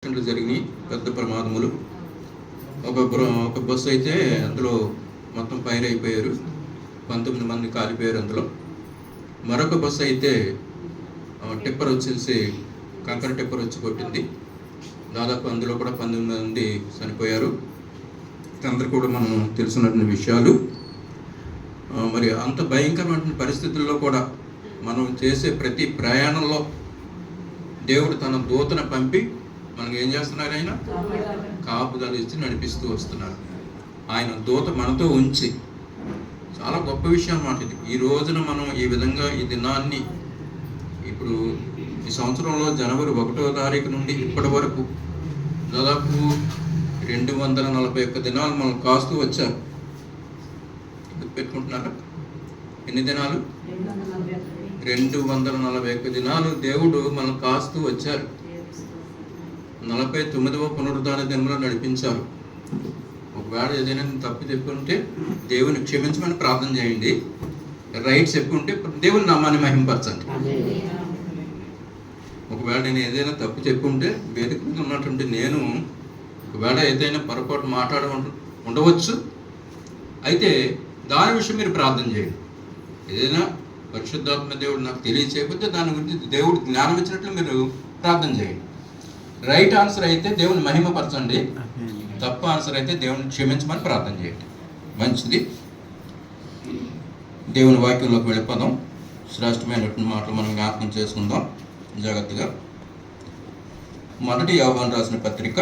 యాక్సిడెంట్లు జరిగినాయి, పెద్ద ప్రమాదములు. ఒక బస్సు అయితే అందులో మొత్తం ఫైర్ అయిపోయారు, 19 మంది కాలిపోయారు అందులో. మరొక బస్సు అయితే టిప్పర్ వచ్చేసి కంకర టిప్పర్ వచ్చి కొట్టింది, దాదాపు అందులో కూడా 19 మంది చనిపోయారు. అందరూ కూడా మనం తెలిసినటువంటి విషయాలు. మరి అంత భయంకరమైన పరిస్థితుల్లో కూడా మనం చేసే ప్రతి ప్రయాణంలో దేవుడు తన దూతను పంపి మనకు ఏం చేస్తున్నారు? ఆయన కాపుదల ఇచ్చి నడిపిస్తూ వస్తున్నారు. ఆయన దూత మనతో ఉంచి, చాలా గొప్ప విషయం అన్నమాట ఇది. ఈ రోజున మనం ఈ విధంగా ఈ దినాన్ని, ఇప్పుడు ఈ సంవత్సరంలో జనవరి 1వ తారీఖు నుండి ఇప్పటి వరకు దాదాపు 241 దినాలు మనం కాస్తూ వచ్చారు. పెట్టుకుంటున్నారా? ఎన్ని దినాలు? 241 దినాలు దేవుడు మనం కాస్తూ వచ్చారు. 49వ పునరుద్ధాన దినంలో నడిపించారు. ఒకవేళ ఏదైనా తప్పు చెప్పుకుంటే దేవుని క్షమించమని ప్రార్థన చేయండి. రైట్ చెప్పుకుంటే దేవుని నామాన్ని మహింపరచండి. ఒకవేళ నేను ఏదైనా తప్పు చెప్పుకుంటే వేదిక మీద ఉన్నటువంటి నేను ఒకవేళ ఏదైనా పొరపాటు ఉండవచ్చు, అయితే దాని విషయం మీరు ప్రార్థన చేయండి. ఏదైనా పరిశుద్ధాత్మ దేవుడు నాకు తెలియచేయకపోతే దాని గురించి దేవుడు జ్ఞానం ఇచ్చినట్లు మీరు ప్రార్థన చేయండి. రైట్ ఆన్సర్ అయితే దేవుని మహిమపరచండి, తప్పు ఆన్సర్ అయితే దేవుని క్షమించమని ప్రార్థన చేయండి. మంచిది. దేవుని వాక్యంలోకి వెళ్ళిపోదాం. శ్రేష్టమైనటువంటి మాటలు మనం జ్ఞాపకం చేసుకుందాం జాగ్రత్తగా. మొదటి యోహాను రాసిన పత్రిక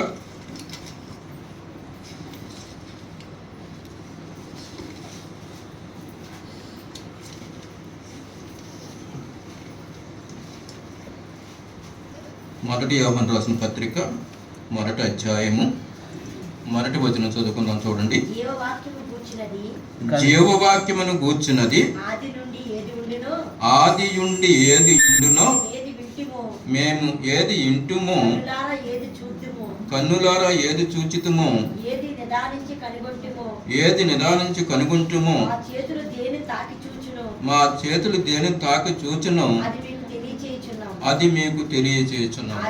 1వ అధ్యాయము 1వ వచనం చదువుకుందాం. చూడండి. జీవవాక్యమును గూర్చినది ఆది నుండి ఏది ఉండునో మేము ఏది ఇంటుమో, కన్నులారా ఏది చూచితుమో, ఏది నిదానించి కనుగొంటుమో, మా చేతులు దేని తాకి చూచునో అది మీకు తెలియచేయుచున్నాం.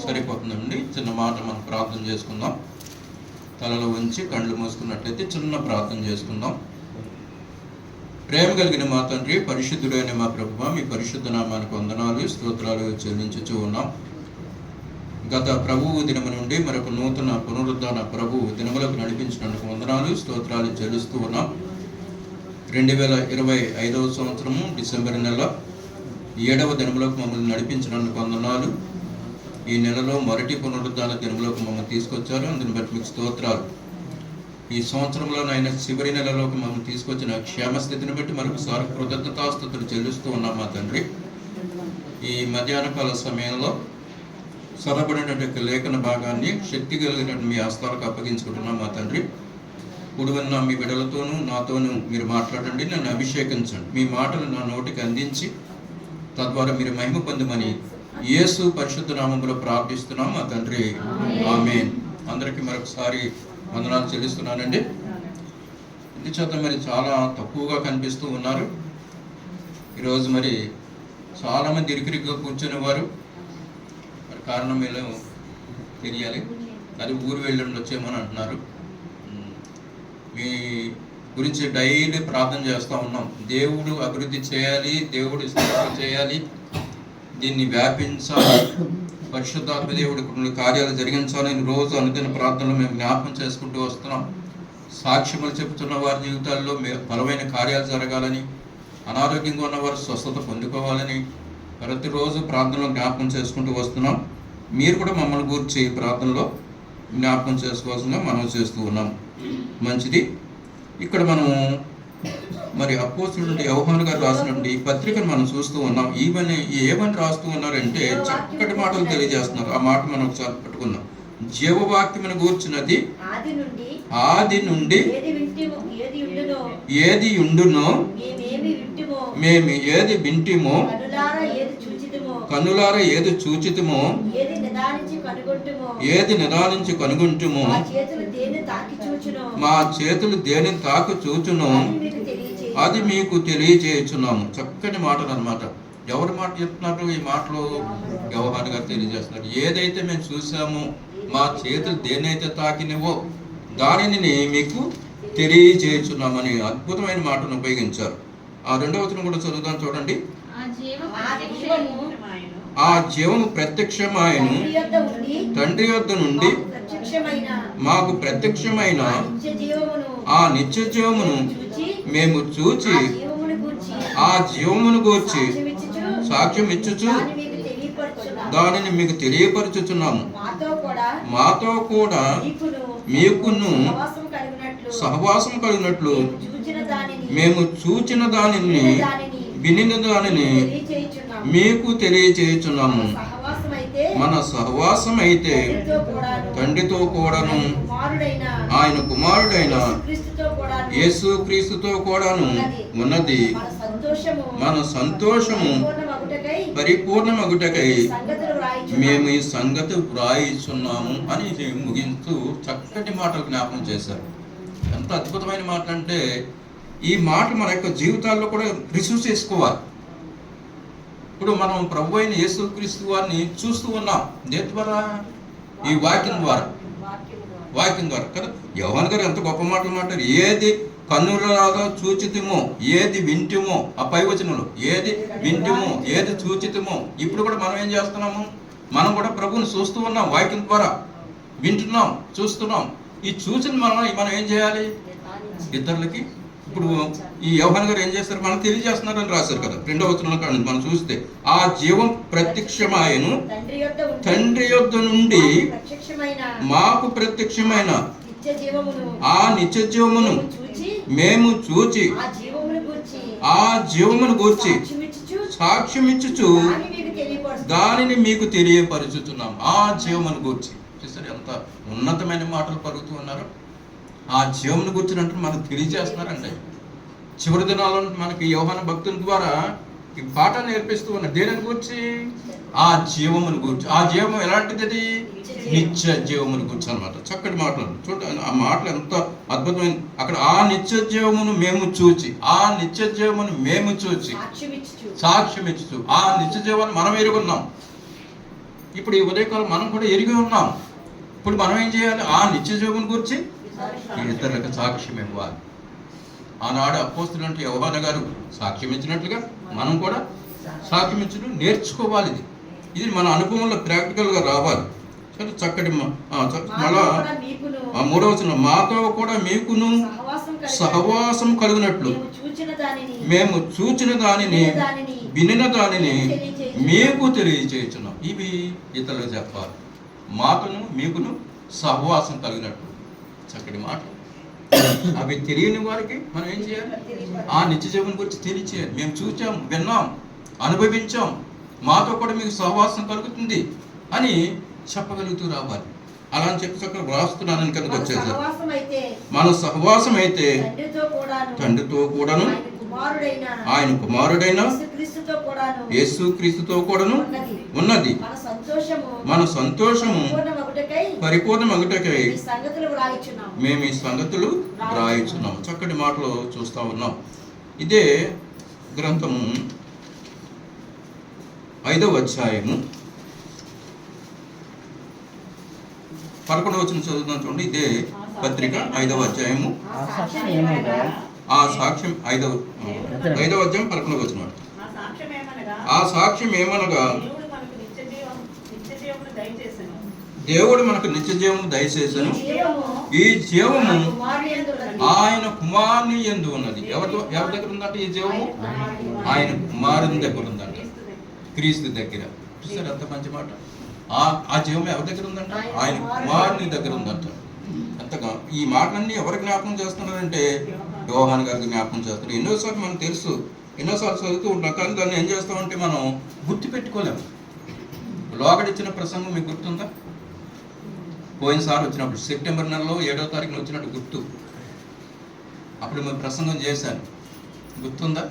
సరిపోతుందండి. చిన్న మాట మనం ప్రార్థన చేసుకుందాం. తలలో ఉంచి కళ్ళు మూసుకున్నట్లయితే చిన్న ప్రార్థన చేసుకుందాం. ప్రేమ కలిగిన మా తండ్రి, పరిశుద్ధుడైన మా ప్రభువా, మీ పరిశుద్ధ నామానికి వందనాలు స్తోత్రాలు చెల్లించుచూ ఉన్నాం. గత ప్రభువు దినము నుండి మరొక నూతన పునరుద్ధాన ప్రభువు దినములకు నడిపించినందుకు వందనాలు స్తోత్రాలు చెల్లిస్తూ ఉన్నాం. 2025వ సంవత్సరము డిసెంబర్ నెల 7వ దినములకు మమ్మల్ని నడిపించినందుకు వందనాలు. ఈ నెలలో మొదటి పునరుద్ధాన దినములకు మమ్మల్ని తీసుకొచ్చారు, అందుని బట్టి మీకు స్తోత్రాలు. ఈ సంవత్సరంలోనైనా చివరి నెలలోకి మమ్మల్ని తీసుకొచ్చిన క్షేమస్థితిని బట్టి మరొకసారి కృతజ్ఞతాస్తుతులు చెల్లిస్తూ ఉన్నాం మా తండ్రి. ఈ మధ్యాహ్న కాల సమయంలో చదవబడినటువంటి లేఖన భాగాన్ని శక్తి కలిగిన మీ హస్తాలకు అప్పగించుకుంటున్నాం మా తండ్రి. కూడివన్న మీ బిడ్డలతోనూ నాతోనూ మీరు మాట్లాడండి, నన్ను అభిషేకించండి. మీ మాటలు నా నోటికి అందించి తద్వారా మీరు మహిమ పొందమని యేసు పరిశుద్ధ నామములో ప్రార్థిస్తున్నాం మా తండ్రి. ఆమేన్. అందరికీ మరొకసారి వందనాలు చెల్లిస్తున్నానండి. ఇందుచేత మరి చాలా తక్కువగా కనిపిస్తూ ఉన్నారు. ఈరోజు మరి చాలామంది ఇరికిరిగ్గా కూర్చునేవారు. మరి కారణం ఏదో తెలియాలి. అది ఊరు వెళ్ళి వచ్చేమని అంటున్నారు. మీ గురించి డైలీ ప్రార్థన చేస్తూ ఉన్నాం. దేవుడు అభివృద్ధి చేయాలి, దేవుడు స్థాపన చేయాలి, దీన్ని వ్యాపించాలి, పరిశుద్ధాత్మ దేవుడి కొన్ని కార్యాలు జరిగించాలని రోజు అనుదిన ప్రార్థనలు మేము జ్ఞాపకం చేసుకుంటూ వస్తున్నాం. సాక్ష్యములు చెబుతున్న వారి జీవితాల్లో బలమైన కార్యాలు జరగాలని, అనారోగ్యంగా ఉన్నవారు స్వస్థత పొందుకోవాలని ప్రతిరోజు ప్రార్థనలో జ్ఞాపకం చేసుకుంటూ వస్తున్నాం. మీరు కూడా మమ్మల్ని గురించి ప్రార్థనలో జ్ఞాపకం చేసుకోవాల్సిందిగా మనం చేస్తూ ఉన్నాం. మంచిది. ఇక్కడ మనము మరి అపోస్తలుడు యోహాను గారు రాసినటువంటి పత్రికను మనం చూస్తూ ఉన్నాం. ఏమని రాస్తూ ఉన్నారంటే చక్కటి మాటలు తెలియజేస్తున్నారు. ఆ మాట మనం ఒకసారి పట్టుకుందాం. జీవవాక్యమును గూర్చినది ఆది నుండి ఏది ఉండునో మేము ఏది వింటిమో, కన్నులారా ఏది చూచితిమో, ఏది నిదానించి కనుగొంటుమో, మా చేతులు దేనిని తాకి చూచునో అది మీకు తెలియజేయుచున్నాము. చక్కటి మాటలు అన్నమాట. ఎవరి మాట చెప్తున్నారు? ఈ మాటలు యోహాను గారు తెలియజేస్తున్నారు. ఏదైతే మేము చూసామో మా చేతులు దేన్నైతే తాకినవో దానిని మీకు తెలియజేయుచున్నామని అద్భుతమైన మాటను ఉపయోగించారు. ఆ 2వ వచనం కూడా చదువుదాం చూడండి. ఆ జీవము ప్రత్యక్షమాయను తండ్రి యొద్ద నుండి మాకు ప్రత్యక్షమైన ఆ నిత్య జీవమును మేము చూచి ఆ జీవమును గూర్చి సాక్ష్యం ఇచ్చుచు దానిని మీకు తెలియపరచుచున్నాము. మాతో కూడా మీకును సహవాసం కలిగినట్లు మేము చూచిన దానిని వినిన దానిని మీకు తెలియచేయుచున్నాము. మన సహవాసం అయితే తండ్రితో కూడాను ఆయన కుమారుడైన యేసుక్రీస్తుతో కూడాను ఉన్నది. మన సంతోషము పరిపూర్ణమగుటకై మేము ఈ సంగతి వ్రాయిచున్నాము అని ముగించు చక్కటి మాటలు జ్ఞాపకం చేశారు. ఎంత అద్భుతమైన మాటలు అంటే ఈ మాట మన యొక్క జీవితాల్లో కూడా రిసీవ్ చేసుకోవాలి. ఇప్పుడు మనం ప్రభు అయిన యేసుక్రీస్తు వారిని చూస్తూ ఉన్నాం. దేని ద్వారా? ఈ వాక్యం ద్వారా కదా. యోహాను గారు ఎంత గొప్ప మాటలు మాట్లాడారు. ఏది కన్నులలాగా చూచితిమో ఏది వింటిమో, ఆ పై వచనంలో ఏది వింటిమో ఏది చూచితిమో. ఇప్పుడు కూడా మనం ఏం చేస్తున్నాము? మనం కూడా ప్రభువుని చూస్తూ ఉన్నాం, వాక్యం ద్వారా వింటున్నాం, చూస్తున్నాం. ఈ చూసిన మనం ఏం చేయాలి? ఇతరులకి. ఇప్పుడు ఈ యోహాను గారు ఏం చేస్తారు? మనం తెలియజేస్తున్నారని రాశారు కదా 2వ వచనంలో కానీ మనం చూస్తే ఆ జీవం ప్రత్యక్షమాయను తండ్రి యొద్ద నుండి మాకు ప్రత్యక్షమైన ఆ నిత్య జీవమును మేము చూచి ఆ జీవమును గూర్చి సాక్ష్యం ఇచ్చుచు దానిని మీకు తెలియపరుచుతున్నాం. ఆ జీవమును గూర్చి చూసారు ఎంత ఉన్నతమైన మాటలు పలుకుతూ ఉన్నారు. ఆ జీవమును గుర్చినట్టు మనకు తెలియజేస్తున్నారండి. చివరి దినాల్లో మనకి యోహాను భక్తుల ద్వారా ఈ పాఠం నేర్పిస్తూ ఉన్నారు. దేనిని గురించి? ఆ జీవమును గురించి. ఆ జీవము ఎలాంటిది? అది నిత్య జీవమును గురించి అనమాట. చక్కటి మాటలు చూడండి. ఆ మాటలు ఎంత అద్భుతమైన. అక్కడ ఆ నిత్య జీవమును మేము చూచి ఆ నిత్య జీవమును మేము చూచి సాక్ష్యం ఇచ్చు. ఆ నిత్య జీవాన్ని మనం ఎరుగున్నాం. ఇప్పుడు ఈ ఉదయకాలం మనం కూడా ఎరిగి ఉన్నాం. ఇప్పుడు మనం ఏం చేయాలి? ఆ నిత్య జీవమును గురించి ఇతరులకు సాక్ష్యం ఇవ్వాలి. ఆనాడు అపోస్తలులంటే యోహాను గారు సాక్ష్యం ఇచ్చినట్లుగా మనం కూడా సాక్ష్యం ఇచ్చడం నేర్చుకోవాలి. ఇది మన అనుభవంలో ప్రాక్టికల్గా రావాలి. సరే చక్కటి మళ్ళా 3వ వచనం మాతో కూడా మీకును సహవాసం కలిగినట్లు మేము చూచిన దానిని వినిన దానిని మీకు తెలియజేయుచున్నాం. ఇవి ఇతరులకు చెప్పాలి. మాకును మీకును సహవాసం కలిగినట్లు. చక్కటి మాట. అవి తెలియని వారికి మనం ఏం చేయాలి? ఆ నిత్య జీవనం గురించి తెలియచేయాలి. మేము చూచాం, విన్నాం, అనుభవించాం, మాతో కూడా మీకు సహవాసం కలుగుతుంది అని చెప్పగలుగుతూ రావాలి. అలా అని చెప్పి చక్కగా వ్రాస్తున్నానని కనుక వచ్చేసారు. మన సహవాసం అయితే తండ్రితో కూడాను ఆయన కుమారుడైన యేసుక్రీస్తుతో కూడాను ఉన్నది. మన సంతోషము పరిపూర్ణమగుటకై మేము ఈ సంగతులు వ్రాయిచున్నాము. చక్కటి మాటలు చూస్తూ ఉన్నాం. ఇదే గ్రంథము 5వ అధ్యాయము 11వ వచనం చదువుతాం చూడండి. ఇదే పత్రిక 5వ అధ్యాయము ఆ సాక్ష్యం 5వ అధ్యాయం 11వ వచనం. ఆ సాక్ష్యం ఏమనగా దేవుడు మనకు నిత్య జీవము దయచేసెను. ఈ జీవము ఆయన కుమారుని యందు ఉన్నది. ఎవరి దగ్గర ఉందంటే ఈ జీవము? ఆయన కుమారుని దగ్గర ఉందంట, క్రీస్తు దగ్గర. చూసారు ఎంత మంచి మాట. ఆ జీవం ఎవరి దగ్గర ఉందంట? ఆయన కుమారుని దగ్గర ఉందంట. ఎంతగా ఈ మాటలన్నీ ఎవరు జ్ఞాపకం చేస్తున్నారంటే యోహాను గారికి జ్ఞాపకం చేస్తున్నారు. ఎన్నోసార్లు మనకు తెలుసు, ఎన్నోసార్లు చదువుతూ ఉంటాం, కానీ దాన్ని ఏం చేస్తామంటే మనం గుర్తు పెట్టుకోలేము. లోగడిచ్చిన ప్రసంగం మీకు గుర్తుందా? పోయినసారి వచ్చినప్పుడు సెప్టెంబర్ నెలలో 7వ తారీఖున వచ్చినట్టు గుర్తు. అప్పుడు మేము ప్రసంగం చేశాను, గుర్తుందా?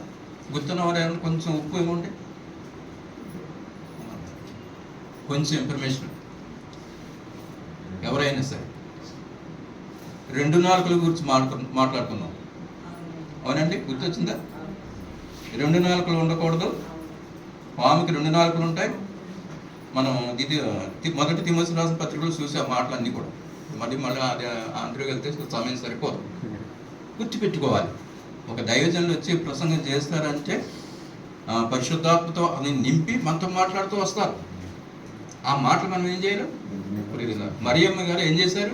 గుర్తున్న వారు ఏమన్నా కొంచెం ఉప్పు ఏముంటే కొంచెం ఇన్ఫర్మేషన్ ఎవరైనా సరే 2 నాలుకల గురించి మాట్లాడుకున్నాం. అవునండి, గుర్తొచ్చిందా? 2 నాలుకలు ఉండకూడదు. పాముకి 2 నాలుకలు ఉంటాయి, మనం ఇది మొదటి తిమోతి రాసిన పత్రికలు చూసే ఆ మాటలన్నీ కూడా మళ్ళీ అది అందరూ వెళ్తే సమయం సరిపోదు. గుర్తుపెట్టుకోవాలి, ఒక దైవజనులు వచ్చి ప్రసంగం చేస్తారంటే పరిశుద్ధాత్మతో అది నింపి మనతో మాట్లాడుతూ వస్తారు. ఆ మాటలు మనం ఏం చేయలేం. మరియమ్మ గారు ఏం చేశారు?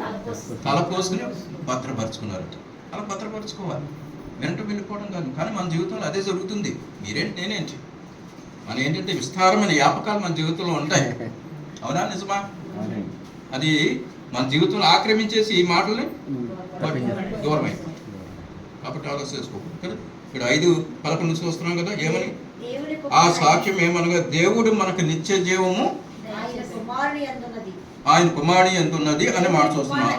తల పోసుకుని భద్రపరుచుకున్నారట. అలా భద్రపరుచుకోవాలి, వెంట వెళ్ళిపోవడం కాదు. కానీ మన జీవితంలో అదే జరుగుతుంది. మీరేంటి నేనేంటి, మన ఏంటంటే విస్తారమైన వ్యాపకాలు మన జీవితంలో ఉంటాయి. అవునా, నిజమా? అది మన జీవితంలో ఆక్రమించేసి ఈ మాటల్ని దూరమై కాబట్టి ఆలోచించుకో కదా. ఇక్కడ 5:11 చూస్తున్నాం కదా, ఏమని? ఆ సాక్ష్యం ఏమనగా దేవుడు మనకు నిత్య జీవము ఆయన కుమారుని ఎందున్నది అని మాట చూస్తున్నాం.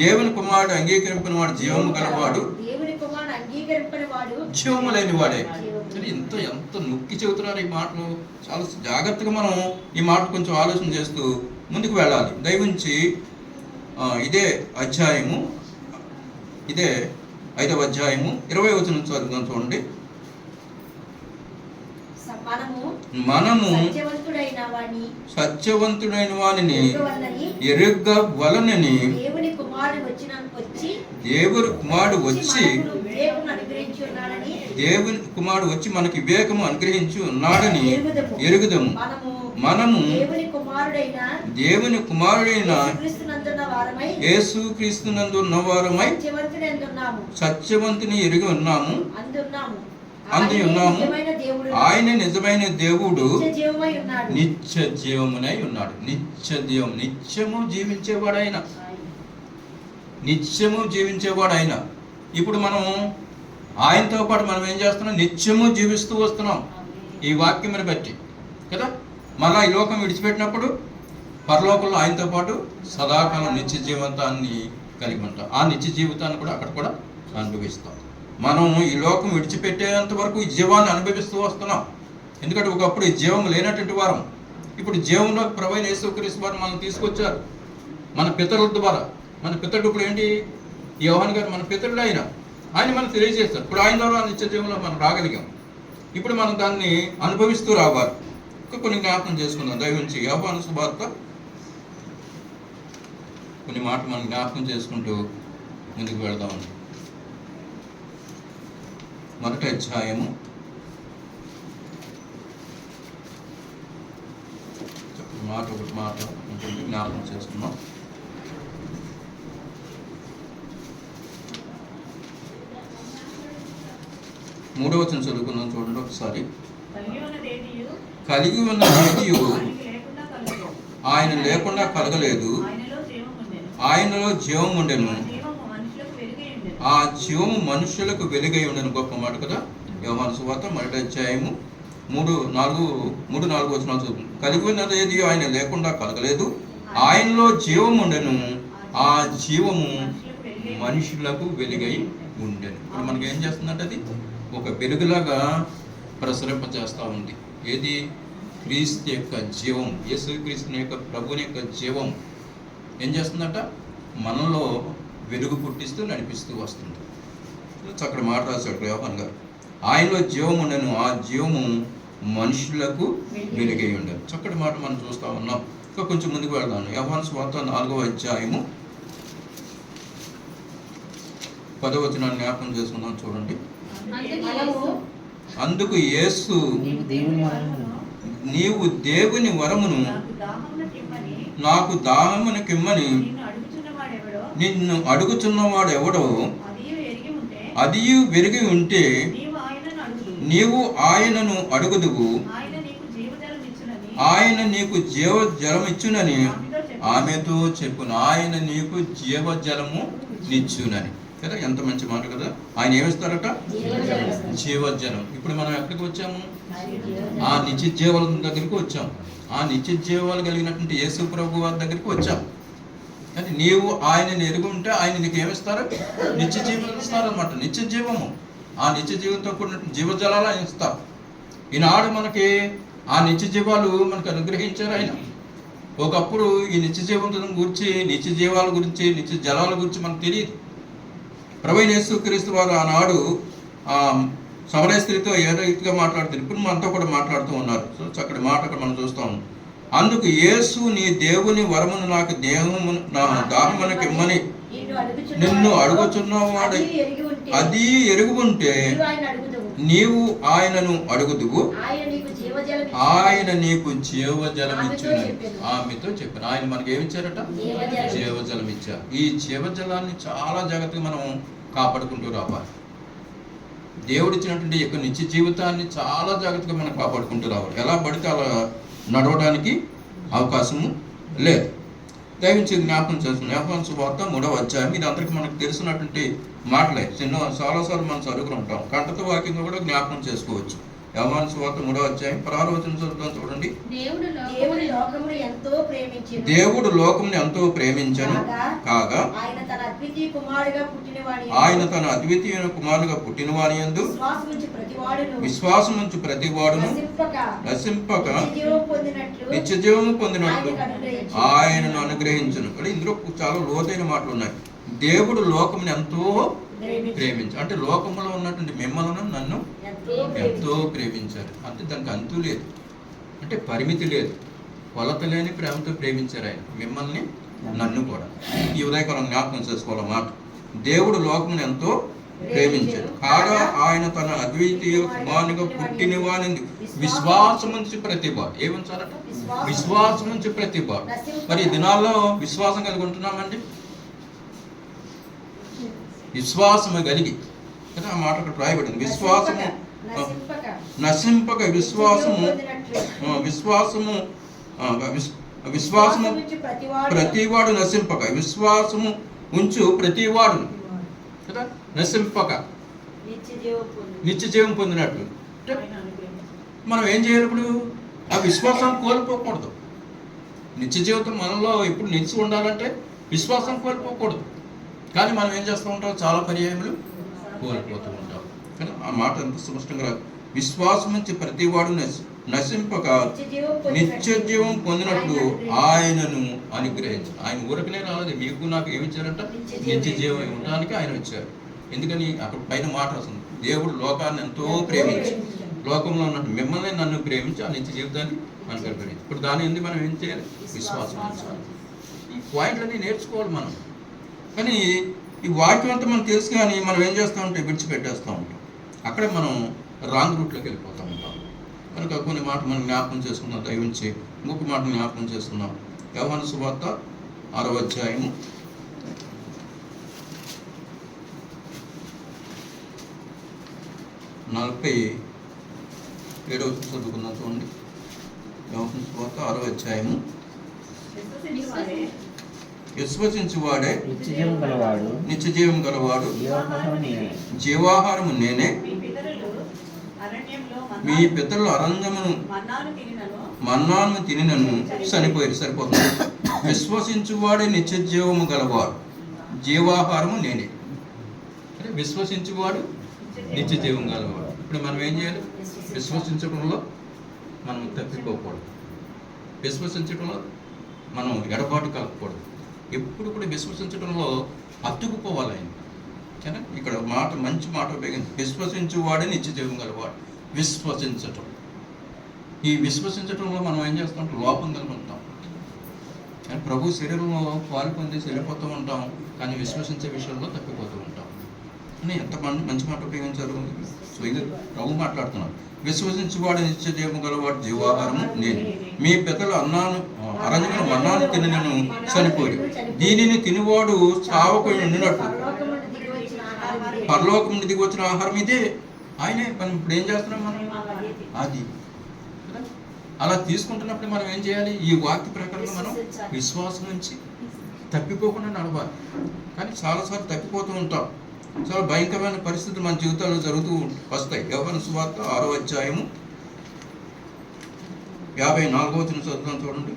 దేవుని కుమారుడు అంగీకరింపిన వాడు జీవము గలవాడు, జీవము లేని వాడే. ఎంత నొక్కి చెబుతున్నారు ఈ మాటలు. చాలా జాగ్రత్తగా మనం ఈ మాట కొంచెం ఆలోచన చేస్తూ ముందుకు వెళ్ళాలి. దయవుంచి ఇదే 5వ అధ్యాయము 20వ వచనం చదువుదాం. చూడండి. మనము సత్యవంతుడైన వానిని ఎరుగ వలనని దేవుని కుమారుడు వచ్చి మనకి వివేకము అనుగ్రహించి ఉన్నాడని ఎరుగుదము. మనము దేవుని కుమారుడైన యేసుక్రీస్తునందు ఉన్నవారమై సత్యవంతుని ఎరిగి ఉన్నాము అంది ఉన్నాము. ఆయన నిజమైన దేవుడు, నిత్య జీవమునై ఉన్నాడు. నిత్య జీవం, నిత్యము జీవించేవాడు ఆయన, నిత్యము జీవించేవాడు ఆయన. ఇప్పుడు మనం ఆయనతో పాటు మనం ఏం చేస్తున్నాం? నిత్యము జీవిస్తూ వస్తున్నాం ఈ వాక్యముని బట్టి కదా. మళ్ళా ఈ లోకం విడిచిపెట్టినప్పుడు పరలోకంలో ఆయనతో పాటు సదాకాలం నిత్య జీవితాన్ని కలిగి ఉంటాం. ఆ నిత్య జీవితాన్ని కూడా అక్కడ కూడా అనుభవిస్తాం. మనం ఈ లోకం విడిచిపెట్టేంత వరకు ఈ జీవాన్ని అనుభవిస్తూ వస్తున్నాం. ఎందుకంటే ఒకప్పుడు ఈ జీవం లేనటువంటి వారం. ఇప్పుడు జీవంలో ప్రభువైన యేసుక్రీస్తు వారు మనం తీసుకొచ్చారు మన పితరుల ద్వారా. మన పితరుడు ఇప్పుడు ఏంటి? యోహాను గారు మన పితరుడు ఆయన మనకు తెలియజేస్తారు. ఇప్పుడు ఆయన ద్వారా నిత్య జీవంలో మనం రాగలిగాం. ఇప్పుడు మనం దాన్ని అనుభవిస్తూ రావాలి. కొన్ని జ్ఞాపకం చేసుకుందాం. దయవుంచి యోహాను సువార్త కొన్ని మాటలు మనం జ్ఞాపకం చేసుకుంటూ ముందుకు వెళదామండి. 1వ అధ్యాయము ఒకటి మాట జ్ఞాపకం చేసుకున్నాం. 3వ వచనం చదువుకుందాం. చూడండి ఒకసారి. కలిగి ఉన్న ఏదియు ఆయన లేకుండా కలగలేదు, ఆయనలో జీవం ఉండెను, ఆ జీవము మనుషులకు వెలుగై ఉండను. గొప్ప మాట కదా. యోహాను సువార్త 1వ అధ్యాయము 3-4 వచనాలు చదువు. కలిగి ఉన్నది ఏది ఆయన లేకుండా కలగలేదు, ఆయనలో జీవం ఉండెను, ఆ జీవము మనుషులకు వెలుగై ఉండెను. ఇప్పుడు మనకి ఏం చేస్తుందంటే అది ఒక వెలుగులాగా ప్రసరింపజేస్తూ ఉంది. ఏది? క్రీస్తు యొక్క జీవం, యేసుక్రీస్తు యొక్క ప్రభుని యొక్క జీవం ఏం చేస్తుందంట? మనలో వెలుగు పుట్టిస్తూ నడిపిస్తూ వస్తుంది. చక్కటి మాట రాశాడు యోహాను గారు. ఆయనలో జీవం ఉండను, ఆ జీవము మనుషులకు వెలుగై ఉండను. చక్కటి మాట మనం చూస్తూ ఉన్నాం. ఇంకా కొంచెం ముందుకు వెళ్దాం. యోహాను సువార్త 4వ అధ్యాయము 10వ వచనాన్ని జ్ఞాపకం చేసుకుందాం. చూడండి. అందుకు యేసు, నీవు దేవుని వరమును నాకు దాహమునకిమ్మని నిన్ను అడుగుచున్నవాడు ఎవడో అది వెరిగి ఉంటే నీవు ఆయనను అడుగుదువు, ఆయన నీకు జీవజలమిచ్చునని ఆమెతో చెప్పును. ఆయన నీకు జీవజలము నిచ్చునని కదా. ఎంత మంచి మాట కదా. ఆయన ఏమిస్తారట? జీవజలం. ఇప్పుడు మనం ఎక్కడికి వచ్చాము? ఆ నిత్య జీవాల దగ్గరికి వచ్చాం. ఆ నిత్య జీవాలు కలిగినటువంటి యేసు ప్రభు వారి దగ్గరికి వచ్చాం. కానీ నీవు ఆయనని ఎరుగుంటే ఆయన నీకు ఏమిస్తారు? నిత్య జీవం ఇస్తారనమాట. నిత్య జీవము, ఆ నిత్య జీవంతో కూడిన జీవజలాలు ఆయన ఇస్తారు. ఈనాడు మనకి ఆ నిత్య జీవాలు మనకు అనుగ్రహించారు ఆయన. ఒకప్పుడు ఈ నిత్య జీవం గురించి, నిత్య జీవాల గురించి, నిత్య జలాల గురించి మనకు తెలియదు. ప్రభువైన యేసుక్రీస్తు వారు ఆనాడు సమరయ స్త్రీతో ఏ రీతిగా మాట్లాడుతారు, ఇప్పుడు మనతో కూడా మాట్లాడుతూ ఉన్నారు. సో చక్కటి మాట అక్కడ మనం చూస్తాము. అందుకు యేసు, నీ దేవుని వరమును నాకు దేహము నా దాహమునకు ఇమ్మని నిన్ను అడుగుచున్నవాడు అది ఎరుగు ఉంటే నీవు ఆయనను అడుగుదువు, ఆయన నీకు జీవజలం ఇచ్చును. ఆమెతో చెప్పాను. ఆయన మనకి ఏమి ఇచ్చారట? జీవజలం ఇచ్చారు. ఈ జీవజలాన్ని చాలా జాగ్రత్తగా మనం కాపాడుకుంటూ రావాలి. దేవుడు ఇచ్చినటువంటి యొక్క నిత్య జీవితాన్ని చాలా జాగ్రత్తగా మనం కాపాడుకుంటూ రావాలి. ఎలా పడితే అలా నడవడానికి అవకాశము లేదు. దయవించి జ్ఞాపకం చేస్తున్నాం. యోహాను సువార్త 3వ అధ్యాయం. ఇది అందరికీ మనకు తెలిసినటువంటి మాటలే, చాలాసార్లు మనం చదువుకుని ఉంటాం. కంటతో వాక్యంగా కూడా జ్ఞాపకం చేసుకోవచ్చు. యోహాను సువార్త 3వ అధ్యాయం 16వ వచనం చదువుతాం చూడండి. దేవుడు లోకమును ఎంతో ప్రేమించను కాగా ఆయన తన అద్వితీయ కుమారుడుగా పుట్టిన వాని యందు విశ్వాసముంచు ప్రతివాడును నశింపక నిత్యజీవము పొందినట్లు ఆయనను అనుగ్రహించను. ఇందులో చాలా లోతైన మాటలు ఉన్నాయి. దేవుడు లోకమును ఎంతో ప్రేమించారు అంటే లోకంలో ఉన్నటువంటి మిమ్మల్ని నన్ను ఎంతో ప్రేమించారు. అంటే దానికి అంతు లేదు, అంటే పరిమితి లేదు, కొలత లేని ప్రేమతో ప్రేమించారు ఆయన మిమ్మల్ని నన్ను కూడా. ఈ ఉదయకాలం జ్ఞాపకం చేసుకోవాలి మాట. దేవుడు లోకమును ఎంతో ప్రేమించాడు కాగా ఆయన తన అద్వితీయ కుమారునిగా పుట్టిన వాని విశ్వాసముంచి ప్రతివాడు ఏముంచాలట? విశ్వాసముంచి ప్రతివాడు. మరి ఈ దినాల్లో విశ్వాసం కలిగి ఉంటున్నామండి? విశ్వాసము కలిగి కదా ఆ మాట అక్కడ రాయబడింది. విశ్వాసము నశింపక విశ్వాసము ప్రతివాడు నశింపక విశ్వాసము ఉంచు ప్రతివాడు కదా నశింపక నిత్య జీవం పొందినట్లు. మనం ఏం చేయాలి ఇప్పుడు? ఆ విశ్వాసం కోల్పోకూడదు. నిత్య జీవితం మనలో ఎప్పుడు నిలిచి ఉండాలంటే విశ్వాసం కోల్పోకూడదు. కానీ మనం ఏం చేస్తూ ఉంటాం? చాలా పర్యాయములు కోల్పోతూ ఉంటాం. కానీ ఆ మాట ఎంత స్పష్టంగా రాదు. విశ్వాసం నుంచి ప్రతివాడు నశింపక నిత్య జీవం పొందినట్లు ఆయనను అనుగ్రహించారు. ఆయన ఊరకనే రాలేదు. మీకు నాకు ఏమి ఇచ్చారంట? నిత్య జీవం ఉండడానికి ఆయన వచ్చారు. ఎందుకని అక్కడ పైన మాట వస్తుంది. దేవుడు లోకాన్ని ఎంతో ప్రేమించి లోకంలో ఉన్నట్టు మిమ్మల్ని నన్ను ప్రేమించి ఆ నిత్య జీవితాన్ని అనుగ్రహించి. ఇప్పుడు దాని ఎందుకు మనం ఏం చేయాలి? విశ్వాసం ఉంచాలి. ఈ పాయింట్లన్నీ నేర్చుకోవాలి మనం. కానీ ఈ వాక్యం అంతా మనం తెలుసు, కానీ మనం ఏం చేస్తామంటే విడిచిపెట్టేస్తూ ఉంటాం. అక్కడే మనం రాంగ్ రూట్లోకి వెళ్ళిపోతూ ఉంటాం. కనుక కొన్ని మాట మనం జ్ఞాపకం చేసుకున్నాం. దయవించి ఇంకొక మాట జ్ఞాపకం చేసుకున్నాం. యోహాను సువార్త 6వ అధ్యాయము 47వ చదువుకున్నాం చూడండి. యోహాను సువార్త 6వ అధ్యాయము. విశ్వసించువాడే నిత్యజీవం గలవాడు, జీవాహారము నేనే. మీ పితరులు అరణ్యమును మన్నాను తినినను చనిపోయారు. సరిపోతుంది. విశ్వసించువాడే నిత్యజీవము గలవాడు, జీవాహారము నేనే. అంటే విశ్వసించువాడు నిత్యజీవం గలవాడు. ఇప్పుడు మనం ఏం చేయాలి? విశ్వసించడంలో మనం తప్పిపోకూడదు. విశ్వసించడంలో మనం ఎడబాటు కలగకూడదు. ఎప్పుడు కూడా విశ్వసించడంలో అతుకుపోవాలి ఆయన. ఓకేనా? ఇక్కడ మాట మంచి మాట ఉపయోగించి విశ్వసించువాడే నిత్యజీవం గలవాడు. విశ్వసించటం, ఈ విశ్వసించటంలో మనం ఏం చేస్తాం? లోపం కలుగుతాం. కానీ ప్రభు శరీరంలో పాలు పొందేసి వెళ్ళిపోతూ ఉంటాం, కానీ విశ్వసించే విషయంలో తప్పిపోతూ ఉంటాం. అని ఎంత మంచి మాట ఉపయోగించారు. సో ఇది ప్రభు మాట్లాడుతున్నారు. విశ్వసించువాడు నిత్యజీవము గలవాడు, జీవాహారము నేను. మీ పితరులు అరణ్యమున మన్నాను తినను చనిపోయి, దీనిని తినివాడు చావకు ఉండినట్లు పరలోకం దిగి వచ్చిన ఆహారం ఇదే. ఆయనే. మనం ఇప్పుడు ఏం చేస్తున్నాం? మనం అది అలా తీసుకుంటున్నప్పుడు మనం ఏం చేయాలి? ఈ వాక్య ప్రకారంగా మనం విశ్వాసం నుంచి తప్పిపోకుండా నడవాలి. కానీ చాలాసార్లు తప్పిపోతూ ఉంటాం. చాలా భయంకరమైన పరిస్థితులు మన జీవితాల్లో జరుగుతూ వస్తాయి. యోహాను సువార్త 6వ అధ్యాయము 54వ వచనం చదువుతాం చూడండి.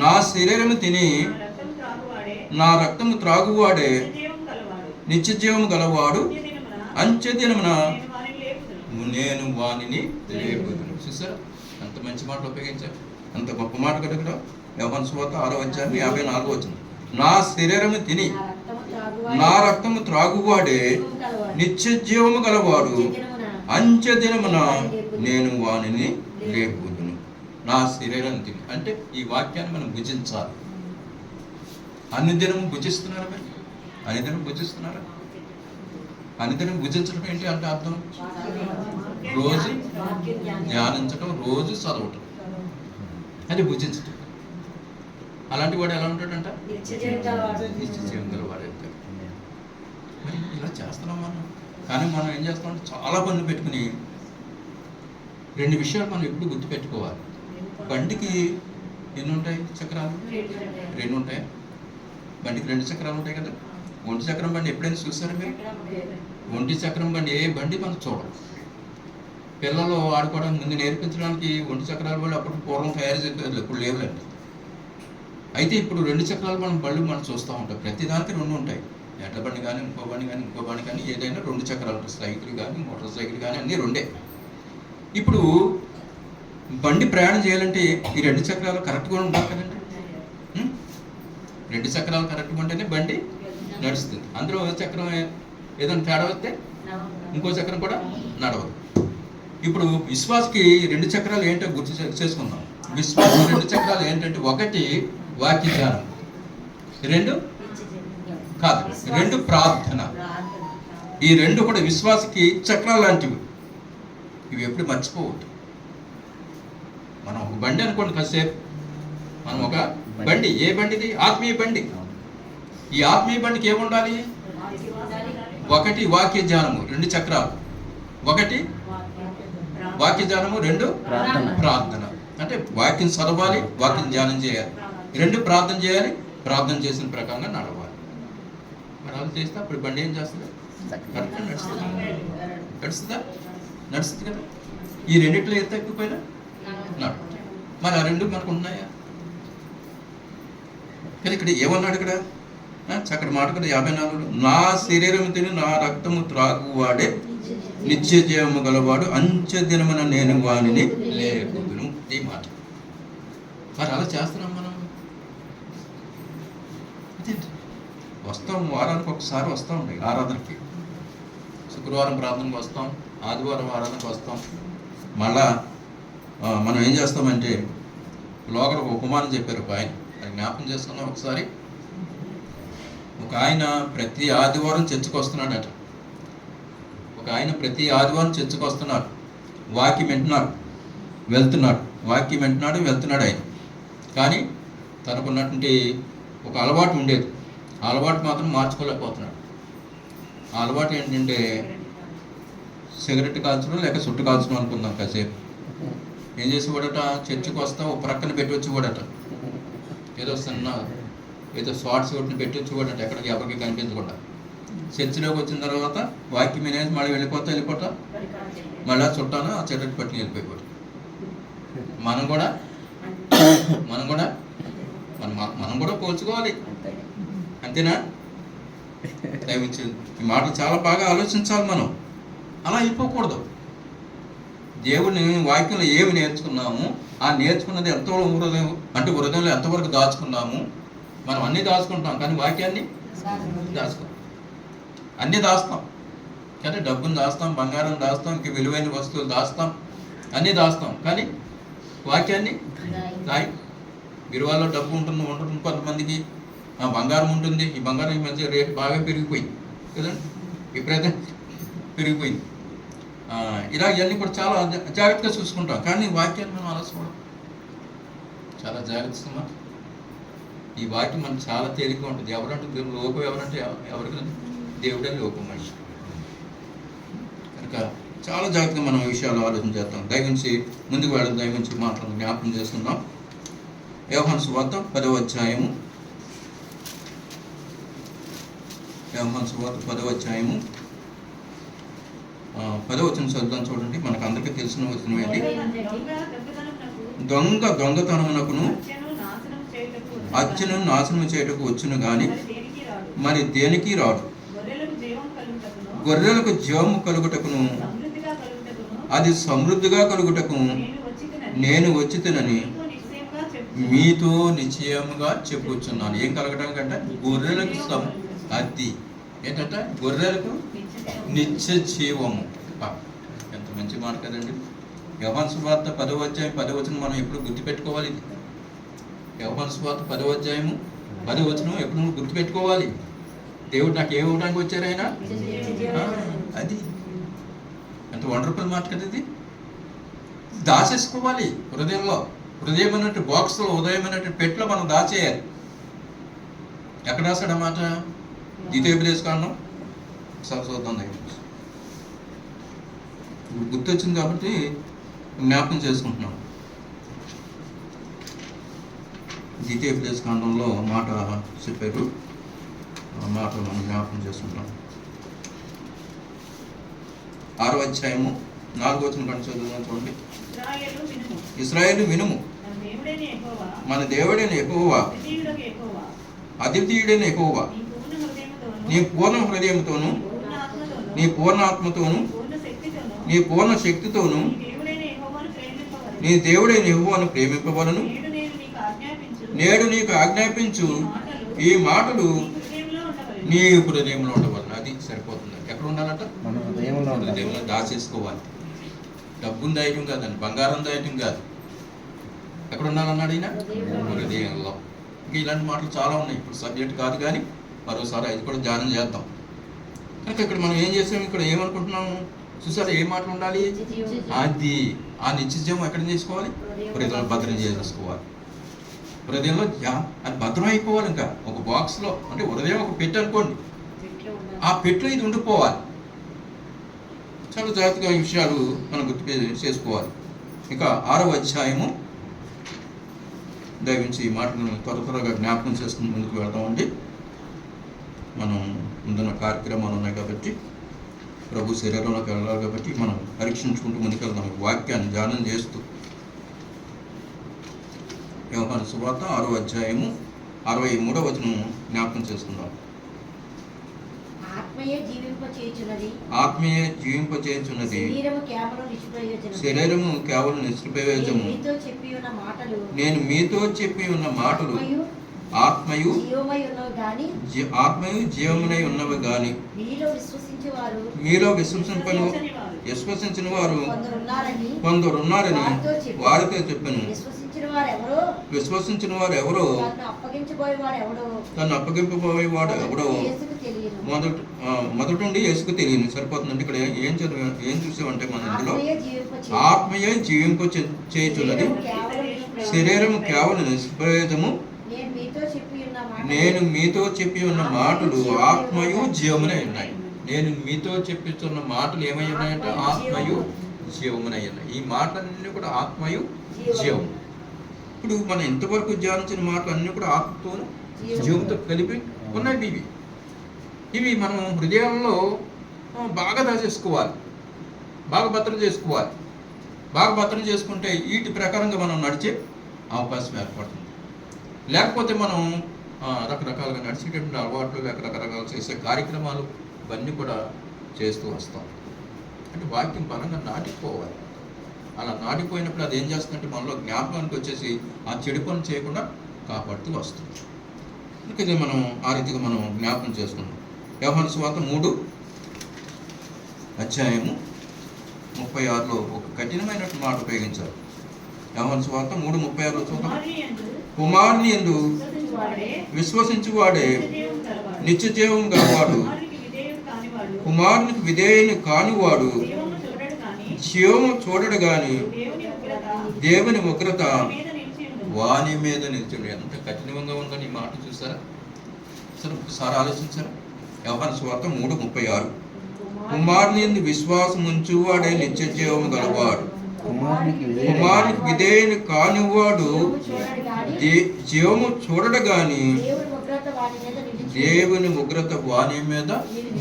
నా శరీరము తిని నా రక్తము త్రాగువాడే నిత్యజీవము గలవాడు, అంత్యదినమున నేను వానిని లేపుదును. చూసారా ఎంత మంచి మాటలు ఉపయోగించారు, అంత గొప్ప మాట కదా. ఇక్కడ యోహాను సువార్త 6వ అధ్యాయం 54వ వచనం. నా శరీరము తిని నా రక్తము త్రాగువాడే నిత్యజీవము గలవాడు, అంత్యదినమున నేను వానిని లేపుదును. నా శరీరం తిని. అంటే ఈ వాక్యాన్ని మనం భుజించాలి. అనుదినం భుజిస్తున్నారా? మరి అనుదినం భుజిస్తున్నారా? అనుదినం భుజించడం ఏంటి అంటే అర్థం రోజు ధ్యానించడం, రోజు చదవటం, అది భుజించటం. అలాంటి వాడు ఎలా ఉంటాడంట? నిత్య జీవం గలవాడు అవుతాడు. మరి ఇలా చేస్తున్నాం మనం. కానీ మనం ఏం చేస్తామంటే చాలా పనులు పెట్టుకుని 2 విషయాలు మనం ఎప్పుడు గుర్తుపెట్టుకోవాలి. బండికి ఎన్ని ఉంటాయి చక్రాలు? 2 ఉంటాయి. బండికి 2 చక్రాలు ఉంటాయి కదా. ఒంటి చక్రం బండి ఎప్పుడైనా చూసారా మీరు? ఒంటి చక్రం బండి ఏ బండి మనం చూడం. పిల్లలు ఆడుకోవడానికి ముందు నేర్పించడానికి ఒంటి చక్రాల బండి అప్పుడు పూర్వం తయారు చేసేది, ఇప్పుడు లేవులండి. అయితే ఇప్పుడు 2 చక్రాల బళ్ళు మనం చూస్తూ ఉంటాం. ప్రతి దానికి 2 ఉంటాయి. ఎడ్ల బండి కానీ ఇంకో బండి కానీ ఏదైనా 2 చక్రాలు ఉంటాయి. సైకిల్ కానీ మోటార్ సైకిల్ కానీ అన్నీ 2. ఇప్పుడు బండి ప్రయాణం చేయాలంటే ఈ 2 చక్రాలు కరెక్ట్గా ఉండాలి కదండి. 2 చక్రాలు కరెక్ట్గా ఉంటేనే బండి నడుస్తుంది. అందులో ఒక చక్రం ఏదైనా తేడా వస్తే ఇంకో చక్రం కూడా నడవదు. ఇప్పుడు విశ్వాసకి 2 చక్రాలు ఏంటో గుర్తు చేసుకుందాం. విశ్వాసం 2 చక్రాలు ఏంటంటే, 1 వాక్య ధ్యానం, 2 కాదు 2 ప్రార్థన. ఈ 2 కూడా విశ్వాసకి చక్రాలు లాంటివి. ఇవి ఎప్పుడు మర్చిపోవద్దు. మనం ఒక బండి అనుకోండి, కాసేపు మనం ఒక బండి, ఏ బండిది? ఆత్మీయ బండి. ఈ ఆత్మీయ బండికి ఏముండాలి? 1 వాక్య ధ్యానము, 2 చక్రాలు. 1 వాక్య ధ్యానము, 2 ప్రార్థన. అంటే వాక్యం చదవాలి, వాక్యం ధ్యానం చేయాలి. 2 ప్రార్థన చేయాలి, ప్రార్థన చేసిన ప్రకారంగా నడవాలి. మరి అలా చేస్తే అప్పుడు బండి ఏం చేస్తుంది? కరెక్ట్గా నడుస్తుంది కదా. ఈ 2 ఎంత ఎక్కువైనా నడు. మరి ఆ 2 మనకు ఉన్నాయా? కానీ ఇక్కడ ఏమన్నాడు? ఇక్కడ చక్కటి మాట కదా, 54. నా శరీరం తిని నా రక్తము త్రాగువాడే నిత్య జీవము గలవాడు, అంచె దినమున నేను వానిని లేకుదును. ఈ మాట మరి అలా చేస్తున్నాం మనం. వస్తాం, వారానికి ఒకసారి వస్తూ ఉంటాయి ఆరాధనకి. శుక్రవారం ప్రార్థనకు వస్తాం, ఆదివారం ఆరాధనకు వస్తాం. మళ్ళా మనం ఏం చేస్తామంటే, లోకల్ ఒక ఉపమానం చెప్పారు ఒక ఆయన, అది జ్ఞాపకం చేసుకున్నాం ఒకసారి. ఒక ఆయన ప్రతి ఆదివారం చర్చకు వస్తున్నాడట. ఒక ఆయన ప్రతి ఆదివారం చర్చకు వస్తున్నాడు, వాక్యం వింటున్నాడు, వెళ్తున్నాడు ఆయన. కానీ తనకున్నటువంటి ఒక అలవాటు ఉండేది. ఆ అలవాటు మాత్రం మార్చుకోలేకపోతున్నాడు. ఆ అలవాటు ఏంటంటే సిగరెట్ కాల్చడం లేక చుట్టు కాల్చడం అనుకుందాం. కాసేపు ఏం చేసేవాడట, చర్చికి వస్తా ఒక ప్రక్కన పెట్టి వచ్చేవాడట. ఏదో షార్ట్స్ ఒకటిని పెట్టి వచ్చేవాడట, ఎక్కడికి ఎవరికి కనిపించకుండా. చర్చిలోకి వచ్చిన తర్వాత వాక్యం వినేసి మళ్ళీ వెళ్ళిపోతా మళ్ళీ చుట్టాను ఆ చెట్టు పట్టుకుని వెళ్ళిపోయాడు. మనం కూడా పోల్చుకోవాలి, అంతేనా? దయవించి ఈ మాటలు చాలా బాగా ఆలోచించాలి మనం. అలా అయిపోకూడదు. దేవుడిని వాక్యంలో ఏమి నేర్చుకున్నాము, ఆ నేర్చుకున్నది ఎంతో హృదయంలో ఎంతవరకు దాచుకున్నాము. మనం అన్నీ దాచుకుంటాం, కానీ వాక్యాన్ని దాచుకోం. అన్నీ దాస్తాం కానీ, డబ్బును దాస్తాం, బంగారం దాస్తాం, ఇంక విలువైన వస్తువులు దాస్తాం, అన్నీ దాస్తాం. కానీ వాక్యాన్ని విలువలో డబ్బు ఉంటుంది. కొంతమందికి బంగారం ఉంటుంది. ఈ బంగారం ఈ మధ్య రేటు బాగా పెరిగిపోయింది కదండి, విపరీతం పెరిగిపోయింది. ఇలా ఇవన్నీ కూడా చాలా జాగ్రత్తగా చూసుకుంటాం. కానీ వాక్యాన్ని మనం అలా చూడం, చాలా జాగ్రత్తగా. ఈ వాక్యం మనకు చాలా తేలిగ్గా ఉంటుంది. ఎవరంటే లోపం, ఎవరికి దేవుడే లోపం మనిషి. కనుక చాలా జాగ్రత్తగా మనం విషయాలు ఆలోచన చేస్తాం. దయవించి ముందుకు వెళ్ళడం, దయవించి మాట్లాడడం జ్ఞాపకం చేస్తున్నాం. యోహాను సువార్త 10వ అధ్యాయము, 10వ అధ్యాయము 10వ వచనం చదువుతాను చూడండి. మనకు అందరికీ తెలిసిన వచనం ఏంటి? దొంగతనమునకును హత్యను నాశనం చేయుటకు వచ్చును గాని మరి దేనికి రాడు. గొర్రెలకు జీవము కలుగుటకును అది సమృద్ధిగా కలుగుటకు నేను వచ్చితినని మీతో నిశ్చయముగా చెప్పుచున్నాను. ఏం కలగడం కంటే గొర్రెలకు అది ఏంటంటే గొర్రెలకు నిత్య జీవము. ఎంత మంచి మాట కదండి. యోహాను సువార్త 10వ అధ్యాయం 10వ వచనం మనం ఎప్పుడు గుర్తుపెట్టుకోవాలి. ఇది యోహాను సువార్త 10వ అధ్యాయము 10వ వచనం ఎప్పుడు నువ్వు గుర్తుపెట్టుకోవాలి. దేవుడు నాకు ఏమి ఇవ్వడానికి వచ్చారు ఆయన, అది ఎంత వండర్ఫుల్ మాట కదా. ఇది దాచేసుకోవాలి హృదయంలో. హృదయం అన్నట్టు బాక్స్లో, ఉదయం అన్నట్టు పెట్లో మనం దాచేయాలి. ఎక్కడ రాశాడు అన్నమాట? ద్వితీయోపదేశకాండం ఒకసారి చూద్దాం. గుర్తొచ్చింది కాబట్టి జ్ఞాపకం చేసుకుంటున్నాం. ద్వితీయోపదేశకాండంలో మాట చెప్పారు, ఆ మాట మనం జ్ఞాపకం చేసుకుంటాం. 6వ అధ్యాయము 4వ వచనం కంటే చదువుదాం. చూడండి. ఇశ్రాయేలు వినుము, మన దేవుడైన యెహోవా, అద్వితీయుడైన యెహోవా, నీ పూర్ణ హృదయంతోను, నీ పూర్ణ ఆత్మతోను, నీ పూర్ణ శక్తితోను నీ దేవుడైన యెహోవాను ప్రేమింపవలను. నేడు నీకు ఆజ్ఞాపించు ఈ మాటలు నీ హృదయంలో ఉండవలను. అది సరిపోతుంది. ఎక్కడ ఉండాలంట? మన హృదయంలో దాచేసుకోవాలి. డబ్బును దాయటం కాదండి, బంగారం దాయటం కాదు. ఎక్కడ ఉండాలన్నాడు ఈయన? హృదయంలో. ఇంకా ఇలాంటి మాటలు చాలా ఉన్నాయి. ఇప్పుడు సబ్జెక్ట్ కాదు కానీ మరోసారి అది కూడా ధ్యానం చేద్దాం. కనుక ఇక్కడ మనం ఏం చేసాము, ఇక్కడ ఏమనుకుంటున్నాము చూసారా? ఏ మాటలు ఉండాలి? అది ఆ నిత్యజీవం ఎక్కడ చేసుకోవాలి? హృదయంలో భద్రం చేసుకోవాలి. హృదయంలో అది భద్రం అయిపోవాలి. ఇంకా ఒక బాక్స్లో, అంటే హృదయం ఒక పెట్టె అనుకోండి, ఆ పెట్టెలో ఇది ఉండిపోవాలి. చాలా జాగ్రత్తగా ఈ విషయాలు మనం గుర్తు చేసుకోవాలి. ఇక 6వ అధ్యాయము దయవించి ఈ మాటలను త్వరగా జ్ఞాపకం చేసుకుని ముందుకు వెళ్దామండి. మనం ముందున్న కార్యక్రమాలు ఉన్నాయి కాబట్టి, ప్రభు శరీరంలోకి వెళ్ళాలి కాబట్టి మనం పరీక్షించుకుంటూ ముందుకెళ్దాం. వాక్యాన్ని ధ్యానం చేస్తూ యోహాను సువార్త 6వ అధ్యాయము 63వ వచనం జ్ఞాపకం చేసుకుందాం. ఆత్మయే జీవింపచేయుచున్నది, శరీరము కేవలం నిష్ప్రయోజనము. నేను మీతో చెప్పి ఉన్న మాటలు ఆత్మయు జీవమునై ఉన్నవి గాని మీలో విశ్వసించిన వారు కొందరున్నారని వారితో చెప్పాను. విశ్వసించిన వారు ఎవరో, తను అప్పగింపబోయేవాడు ఎవడో మొదటి నుండి యేసుకు తెలియదు. సరిపోతుందండి. ఇక్కడ ఏం చూసామంటే మన ఇందులో ఆత్మయే జీవింప చేయుచున్నది, శరీరము కేవలం నిష్ప్రయోజనము. నేను మీతో చెప్పి ఉన్న మాటలు ఆత్మయు జీవమునై ఉన్నాయి. నేను మీతో చెప్పిస్తున్న మాటలు ఏమై ఉన్నాయంటే ఆత్మయు జీవమునై ఉన్నాయి. ఈ మాటలన్నీ కూడా ఆత్మయు జీవం. ఇప్పుడు మనం ఇంతవరకు ధ్యానించిన మాటలు అన్నీ కూడా ఆత్మతోను జీవంతో కలిపి ఉన్నాయి. ఇవి మనం హృదయంలో బాగా దాచేసుకోవాలి, బాగా భద్రం చేసుకోవాలి. బాగా భద్రం చేసుకుంటే వీటి ప్రకారంగా మనం నడిచే అవకాశం ఏర్పడుతుంది. లేకపోతే మనం రకరకాలుగా నడిచేటటువంటి అలవాట్లు, రకరకాలు చేసే కార్యక్రమాలు ఇవన్నీ కూడా చేస్తూ వస్తాం. అంటే వాక్యం బలంగా నాటిపోవాలి. అలా నాటిపోయినప్పుడు అది ఏం చేస్తుందంటే మనలో జ్ఞాపకానికి వచ్చేసి ఆ చెడు పని చేయకుండా కాపాడుతూ వస్తుంది. ఇది మనం ఆ రీతిగా మనం జ్ఞాపకం చేసుకున్నాం. యోహాను సువార్త 3వ అధ్యాయము 36లో ఒక కఠినమైనటువంటి మాట ఉపయోగించారు. యోహాను సువార్త 3:36 చూద్దాం. కుమారుని యందు విశ్వసించువాడే నిత్య జీవం గలవాడు, కుమారునికి విధేయుని కానివాడు జీవము చూడడు గాని దేవుని ఉగ్రత వాని మీద నిలిచాడు. ఎంత కఠినంగా ఉందని ఈ మాట చూసారా? సరే ఒకసారి ఆలోచించారా? యోహాను సువార్త 3:36 కుమారుని యందు విశ్వాసం ఉంచువాడే నిత్య జీవము గలవాడు, కుమారునికి విధేయుని కానివాడు జీవము చూడడు గాని దేవుని ఉగ్రత వాని మీద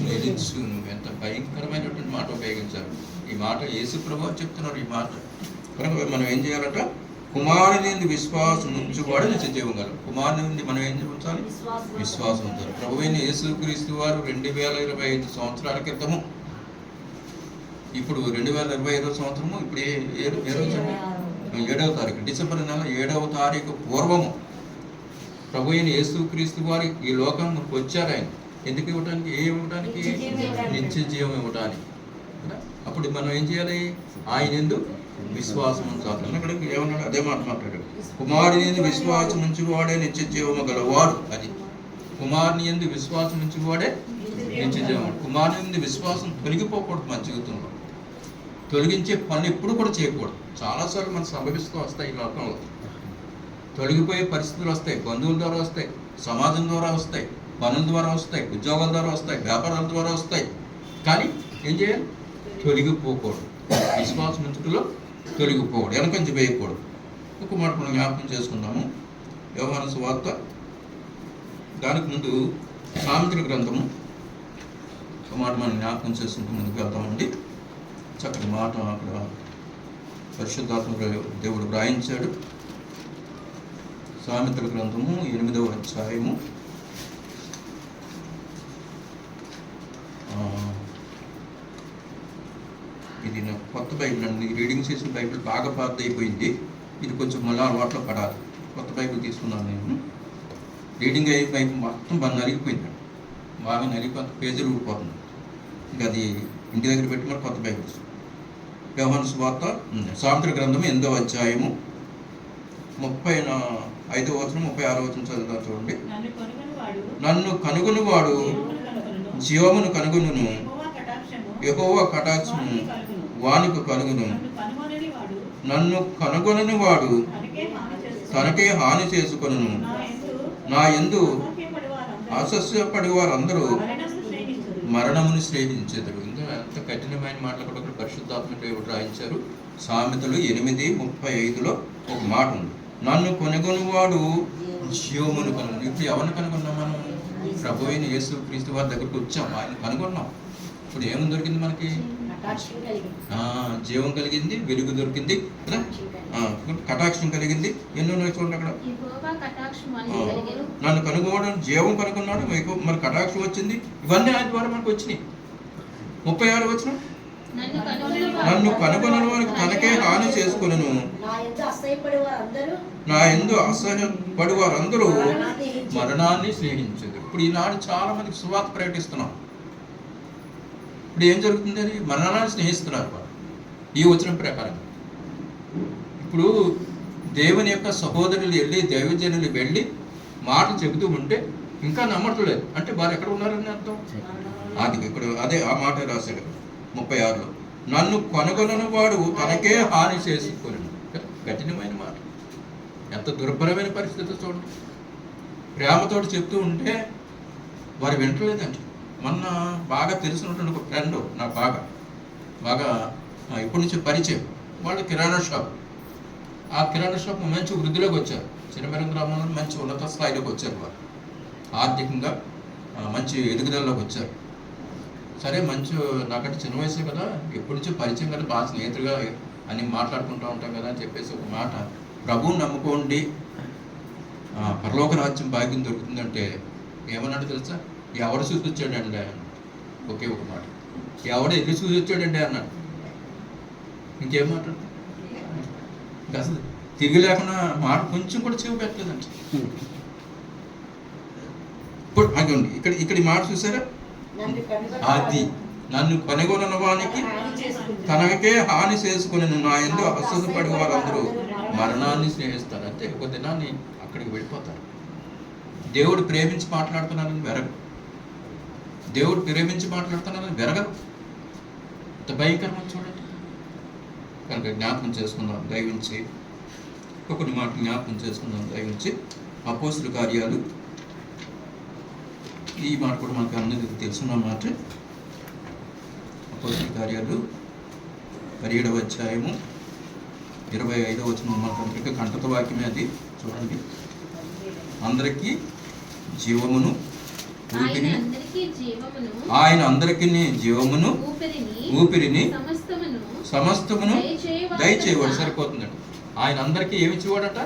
నిలిచును. ఎంత భయంకరమైనటువంటి మాట ఉపయోగించారు. ఈ మాట యేసు ప్రభువు చెప్తున్నారు. ఈ మాట కనుక మనం ఏం చేయాలట? కుమారుని నుండి విశ్వాసం ఉంచువాడు నిత్య జీవం గలడు. కుమారుని నుండి మనం ఏం ఉంచాలి? విశ్వాసం ఉంచాలి. ప్రభువైన యేసుక్రీస్తు వారు 2025 సంవత్సరాల క్రితము, ఇప్పుడు 2025 సంవత్సరము, ఇప్పుడు ఏ రోజు? 7వ తారీఖు, డిసెంబర్ నెల 7వ తారీఖు పూర్వము ప్రభువైన యేసుక్రీస్తు వారు ఈ లోకంలోకి వచ్చారు. ఆయన ఎందుకు ఇవ్వడానికి? ఏమి ఇవ్వడానికి? నిత్య జీవం ఇవ్వడానికి. అప్పుడు మనం ఏం చేయాలి? ఆయన యందు విశ్వాసం ఉంచాలి. ఇక్కడ ఏమన్నాడు? అదే మాట మాట్లాడాడు. కుమారుని యందు విశ్వాసం ఉంచువాడే నిత్య జీవము గలవాడు. అది కుమారుని యందు విశ్వాసం ఉంచువాడే నిత్య జీవము. కుమారుని యందు విశ్వాసం తొలగిపోకూడదు మన జీవితంలో. తొలగించే పనులు ఎప్పుడు కూడా చేయకూడదు. చాలాసార్లు మనకు సంభవిస్తూ వస్తాయి ఈ లోకంలో. తొలగిపోయే పరిస్థితులు వస్తాయి, బంధువుల ద్వారా వస్తాయి, సమాజం ద్వారా వస్తాయి, పనుల ద్వారా వస్తాయి, ఉద్యోగాల ద్వారా వస్తాయి, వ్యాపారాల ద్వారా వస్తాయి. కానీ ఏం చేయాలి? తొలగిపోకూడదు. విశ్వాసం ఉంచుటలో తొలగిపోకూడదు, వెనకంచి వేయకూడదు. ఒక మాట మనం జ్ఞాపకం చేసుకున్నాము. యోహాను సువార్త, దానికి ముందు సామెతల గ్రంథము ఒక మాట మనం జ్ఞాపకం చేసుకుంటూ ముందుకు వెళ్తామండి. చక్కటి మాట అక్కడ పరిశుద్ధాత్మ దేవుడు వ్రాయించాడు. సామెతల గ్రంథము 8వ అధ్యాయము ఇది నాకు కొత్త బైబిల్ అండి. రీడింగ్ చేసిన బైబిల్ బాగా పాత అయిపోయింది. ఇది కొంచెం మళ్ళీ అలవాట్లో పడాలి. కొత్త బైబిల్ తీసుకున్నాను నేను. రీడింగ్ అయ్యే బైబిల్ మొత్తం బాగా నలిగిపోయిందండి. బాగా నలిగిపోతే పేజీలు ఊడిపోతుంది. ఇంకా అది ఇంటి దగ్గర పెట్టి మరి కొత్త బైబిల్స్. యోహాను సువార్త సామెతల గ్రంథము 8వ అధ్యాయము 35వ వచనం 36వ వచనం చదువుతా చూడండి. నన్ను కనుగొనువాడు జీవమును కనుగొనును, యెహోవా కటాక్షము వానికి కలుగును. నన్ను కనుగొనని వాడు తనకే హాని చేసుకొనును. నా యందు అసస్యపడి వారందరూ మరణమును స్నేహించెదరు. ఇంకా ఎంత కఠినమైన మాటలు కూడా ఒక పరిశుద్ధాత్మ దేవుడు రాయించారు. సామెతలు 8:35లో ఒక మాట ఉంది. నన్ను కొనుగొనివాడు జీవమును కనుగొను. ఇప్పుడు ఎవరిని కనుగొన్నాం మనం? ప్రభు అయిన యేసు క్రీస్తు వారి దగ్గరకు వచ్చాం, ఆయన కనుగొన్నాం. ఇప్పుడు ఏమి దొరికింది మనకి? జీవం కలిగింది, వెలుగు దొరికింది, కటాక్షం కలిగింది. ఎన్నో చూడండి అక్కడ. నన్ను కనుగొనడం, జీవం కనుగొన్నాడు, మరి కటాక్షం వచ్చింది. ఇవన్నీ ఆయన ద్వారా మనకు వచ్చినాయి. 36 వచనం, నన్ను కనుగొనని వారికి తనకే హాని చేసుకొనును. నా యందు అసహ్యపడి వారందరూ మరణాన్ని స్నేహించదు. ఇప్పుడు ఈనాడు చాలా మందికి సువార్త ప్రకటిస్తున్నాం. ఇప్పుడు ఏం జరుగుతుంది? అని మరణాన్ని స్నేహిస్తున్నారు వారు ఈ వచనం ప్రకారం. ఇప్పుడు దేవుని యొక్క సహోదరులు వెళ్ళి, దైవజనులు వెళ్ళి మాటలు చెబుతూ ఉంటే ఇంకా నమ్మట్లేదు. అంటే వారు ఎక్కడ ఉన్నారని అర్థం. అది ఇక్కడ అదే ఆ మాట రాశాడు 36లో. నన్ను కొనుగొనని వాడు తనకే హాని చేసుకొని. కఠినమైన మాట. ఎంత దుర్భరమైన పరిస్థితి చూడండి. ప్రేమతోటి చెప్తూ ఉంటే వారు వింటలేదండి. మొన్న బాగా తెలిసినటువంటి ఒక ఫ్రెండ్ నాకు బాగా ఇప్పటి నుంచి పరిచయం. వాళ్ళు కిరాణా షాప్. ఆ కిరాణా షాప్ మంచి వృద్ధిలోకి వచ్చారు. చిన్నమెరం గ్రామంలో మంచి ఉన్నత స్థాయిలోకి వచ్చారు. వారు ఆర్థికంగా మంచి ఎదుగుదలలోకి వచ్చారు. సరే, మంచి నాకంటే చిన్న వయసే కదా, ఎప్పటి నుంచో పరిచయం కదా, బాగా స్నేహితులుగా అని మాట్లాడుకుంటూ ఉంటాం కదా అని చెప్పేసి ఒక మాట. ప్రభువుని నమ్ముకోండి, పరలోక రాజ్యం భాగ్యం దొరుకుతుందంటే ఏమన్నాడు తెలుసా? ఎవడు చూసి వచ్చాడండి ఆయన. ఒకే ఒక మాట, ఎవడు ఎదురు చూసి వచ్చాడండి అన్నాడు. ఇంకేం మాట్లాడు? ఇంకా అసలు తిరిగి లేకుండా మాట కొంచెం కూడా చెవి పెట్టలేదండి. ఇప్పుడు అదండి ఇక్కడ ఈ మాట చూసారా? అది నన్ను కనుగొనని వానికి తనకే హాని చేసుకుని నా యందు అసహ్యపడి వారందరూ మరణాన్ని స్నేహిస్తారు. అంటే ఒక దినాన్ని అక్కడికి వెళ్ళిపోతారు. దేవుడు ప్రేమించి మాట్లాడుతున్నారని వెరగదు. దేవుడు ప్రేమించి మాట్లాడుతున్నారని వెరగదు. ఇంత భయంకరమని చూడండి. కనుక జ్ఞాపకం చేసుకుందాం దయవించి. కొన్ని మాట జ్ఞాపకం చేసుకుందాం దయవించి. అపోస్తుల కార్యాలు, ఈ మాట కూడా మనకు అందరికీ తెలుసున్న మాట. అపోస్తుల కార్యాలు 17వ అధ్యాయము 25వ వచనం మనకు కంఠత వాక్యమే అది. చూడండి. అందరికీ జీవమును ఊపిరిని, ఆయన అందరికీ జీవమును ఊపిరిని సమస్తమును దయచేవాడు. సరిపోతుందండి. ఆయన అందరికీ ఏమి ఇచ్చేవాడట?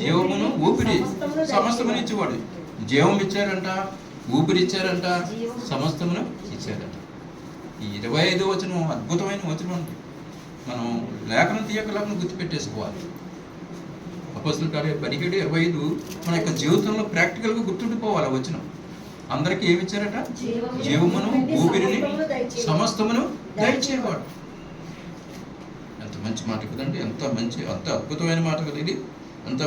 జీవమును ఊపిరి సమస్తమును ఇచ్చేవాడు. జీవం ఇచ్చారంట, ఊపిరి ఇచ్చారంట, సమస్తమును ఇచ్చారంట. ఈ 25వ వచనం అద్భుతమైన వచనం అండి. మనం లేఖనం తీయకలను గుర్తుపెట్టేసుకోవాలి. అపోస్తుల కార్యాలు 17:25 మన యొక్క జీవితంలో ప్రాక్టికల్గా గుర్తుండిపోవాలి. వచనం అందరికీ ఏమి ఇచ్చారట? జీవమును ఊపిరిని సమస్తమును దయచేవాడు. ఎంత మంచి మాట కదండి, ఎంత అద్భుతమైన మాట కదా ఇది, ఎంత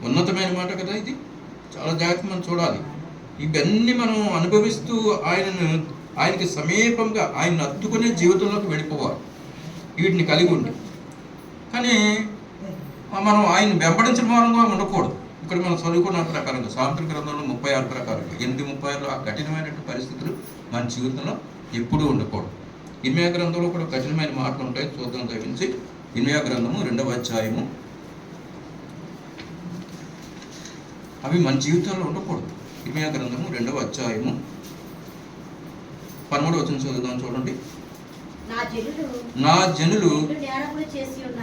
ఉన్నతమైన మాట కదా ఇది. చాలా జాగ్రత్తగా మనం చూడాలి. ఇవన్నీ మనం అనుభవిస్తూ ఆయనకి సమీపంగా ఆయన అత్తుకునే జీవితంలోకి వెళ్ళిపోవాలి వీటిని కలిగి ఉండి. కానీ మనం ఆయన వెంబడించిన మూలంగా ఉండకూడదు. ఇక్కడ మనం చదువుకున్న ప్రకారంగా సామెతల గ్రంథంలో 36 ప్రకారంగా 8:36 ఆ కఠినమైనటువంటి పరిస్థితులు మన జీవితంలో ఎప్పుడూ ఉండకూడదు. ఇర్మీయా గ్రంథంలో కూడా కఠినమైన మాటలు ఉంటాయి, చూద్దాం తగ్గించి. ఇర్మీయా గ్రంథము 2వ అధ్యాయము. అవి మన జీవితంలో ఉండకూడదు. ఇర్మీయా గ్రంథము 2వ అధ్యాయము 13వ వచనం చదువుదాం, చూడండి. నా జనులు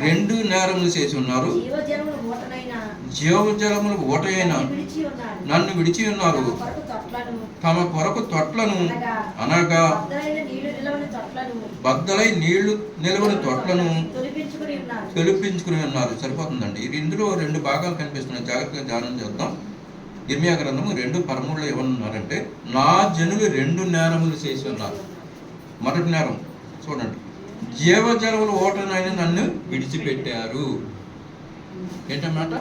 2 నేరములు చేసి ఉన్నారు, జీవజలముల ఊటైన నన్ను విడిచి ఉన్నారు. తమ కొరకు తొట్లను అనగా బద్దలై నీళ్లు నిలవని తొట్లను తొలిపించుకుని ఉన్నారు. సరిపోతుందండి. ఇది ఇందులో 2 భాగాలు కనిపిస్తున్నాయి, జాగ్రత్తగా ధ్యానం చేద్దాం. ఇర్మీయా గ్రంథము 2:13లో ఏమన్నారంటే, నా జనులు 2 నేరములు చేసి ఉన్నారు. మొదటి నేరం చూడండి, జీవజలముల ఓటనైన నన్ను విడిచిపెట్టారు. ఏంటన్నమాట?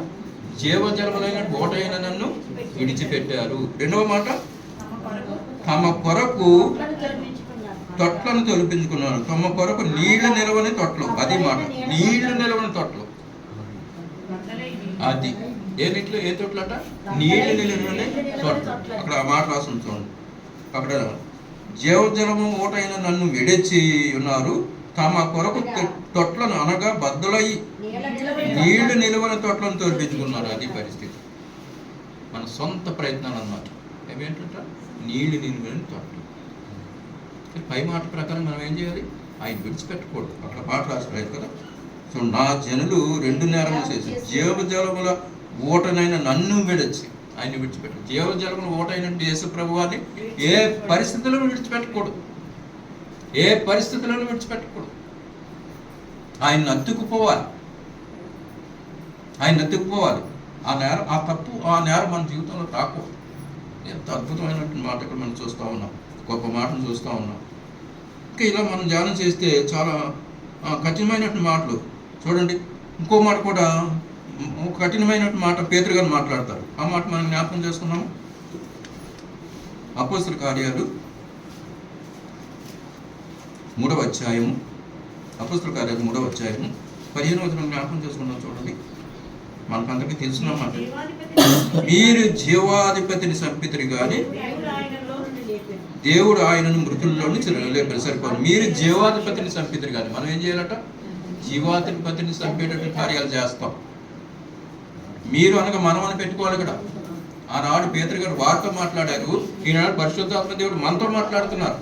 జీవజలములైన ఓటైన నన్ను విడిచిపెట్టారు. రెండవ మాట, తమ కొరకు తొట్లను తొలిపించుకున్నారు. తమ కొరకు నీళ్లు నిలవని తొట్లు. అది మాట, నీళ్లు నిలవని తొట్లు. అది ఏ నీటిలో ఏ తొట్లు అట? నీళ్లు నిలవని తొట్లు. అక్కడ ఆ మాట రాసి చూడండి. అక్కడ జీవజలము ఓటైన నన్ను విడిచి ఉన్నారు. తమ కొరకు తొట్లను అనగా బద్దలై నీళ్లు నిలవని తొట్లను తోల్పించుకున్నారు. అది పరిస్థితి. మన సొంత ప్రయత్నాలు అన్నమాట. అవేంటంట? నీళ్లు నిలవని తొట్లు. పై మాట ప్రకారం మనం ఏం చేయాలి? ఆయన విడిచిపెట్టకూడదు. అక్కడ మాట రాసుకోలేదు కదా. సో నా జనులు 2 నేరములు చేసి జీవజలముల ఓటనైన నన్ను విడిచి, ఆయన విడిచిపెట్టారు. జీవజలముల ఓటైన యేసు ప్రభువాన్ని ఏ పరిస్థితులను విడిచిపెట్టకూడదు. ఏ పరిస్థితులను విడిచిపెట్టకూడదు. ఆయన అత్తుకుపోవాలి. ఆ నేరం మన జీవితంలో రాకూడదు. ఎంత అద్భుతమైనటువంటి మాట ఇక్కడ మనం చూస్తూ ఉన్నాం, గొప్ప మాటను చూస్తూ ఉన్నాం. ఇంకా ఇలా మనం ధ్యానం చేస్తే చాలా కఠినమైనటువంటి మాటలు చూడండి. ఇంకో మాట కూడా, కఠినమైనటువంటి మాట పేతురు గారు మాట్లాడతారు. ఆ మాట మనం జ్ఞాపకం చేసుకున్నాము. అపోస్తలుల కార్యాలు 3వ అధ్యాయము. అపోస్తలుల కార్యాలు 3వ అధ్యాయము 15వ వచనం జ్ఞాపకం చేసుకున్నాం. చూడండి, మనకందరికీ తెలుసున్నమాట. మీరు జీవాధిపతిని చంపితిరి కానీ దేవుడు ఆయనను మృతుల్లో నుంచి లేపారు. సరిపోదు. మీరు జీవాధిపతిని చంపితిరి కానీ మనం ఏం చేయాలట? జీవాధిపతిని చంపేటటువంటి కార్యాలు చేస్తాం. మీరు అనగా మనం అని పెట్టుకోవాలి ఇక్కడ. ఆనాడు పేతురు గారు వారితో మాట్లాడారు, ఈనాడు పరిశుద్ధాత్మ దేవుడు మనతో మాట్లాడుతున్నారు.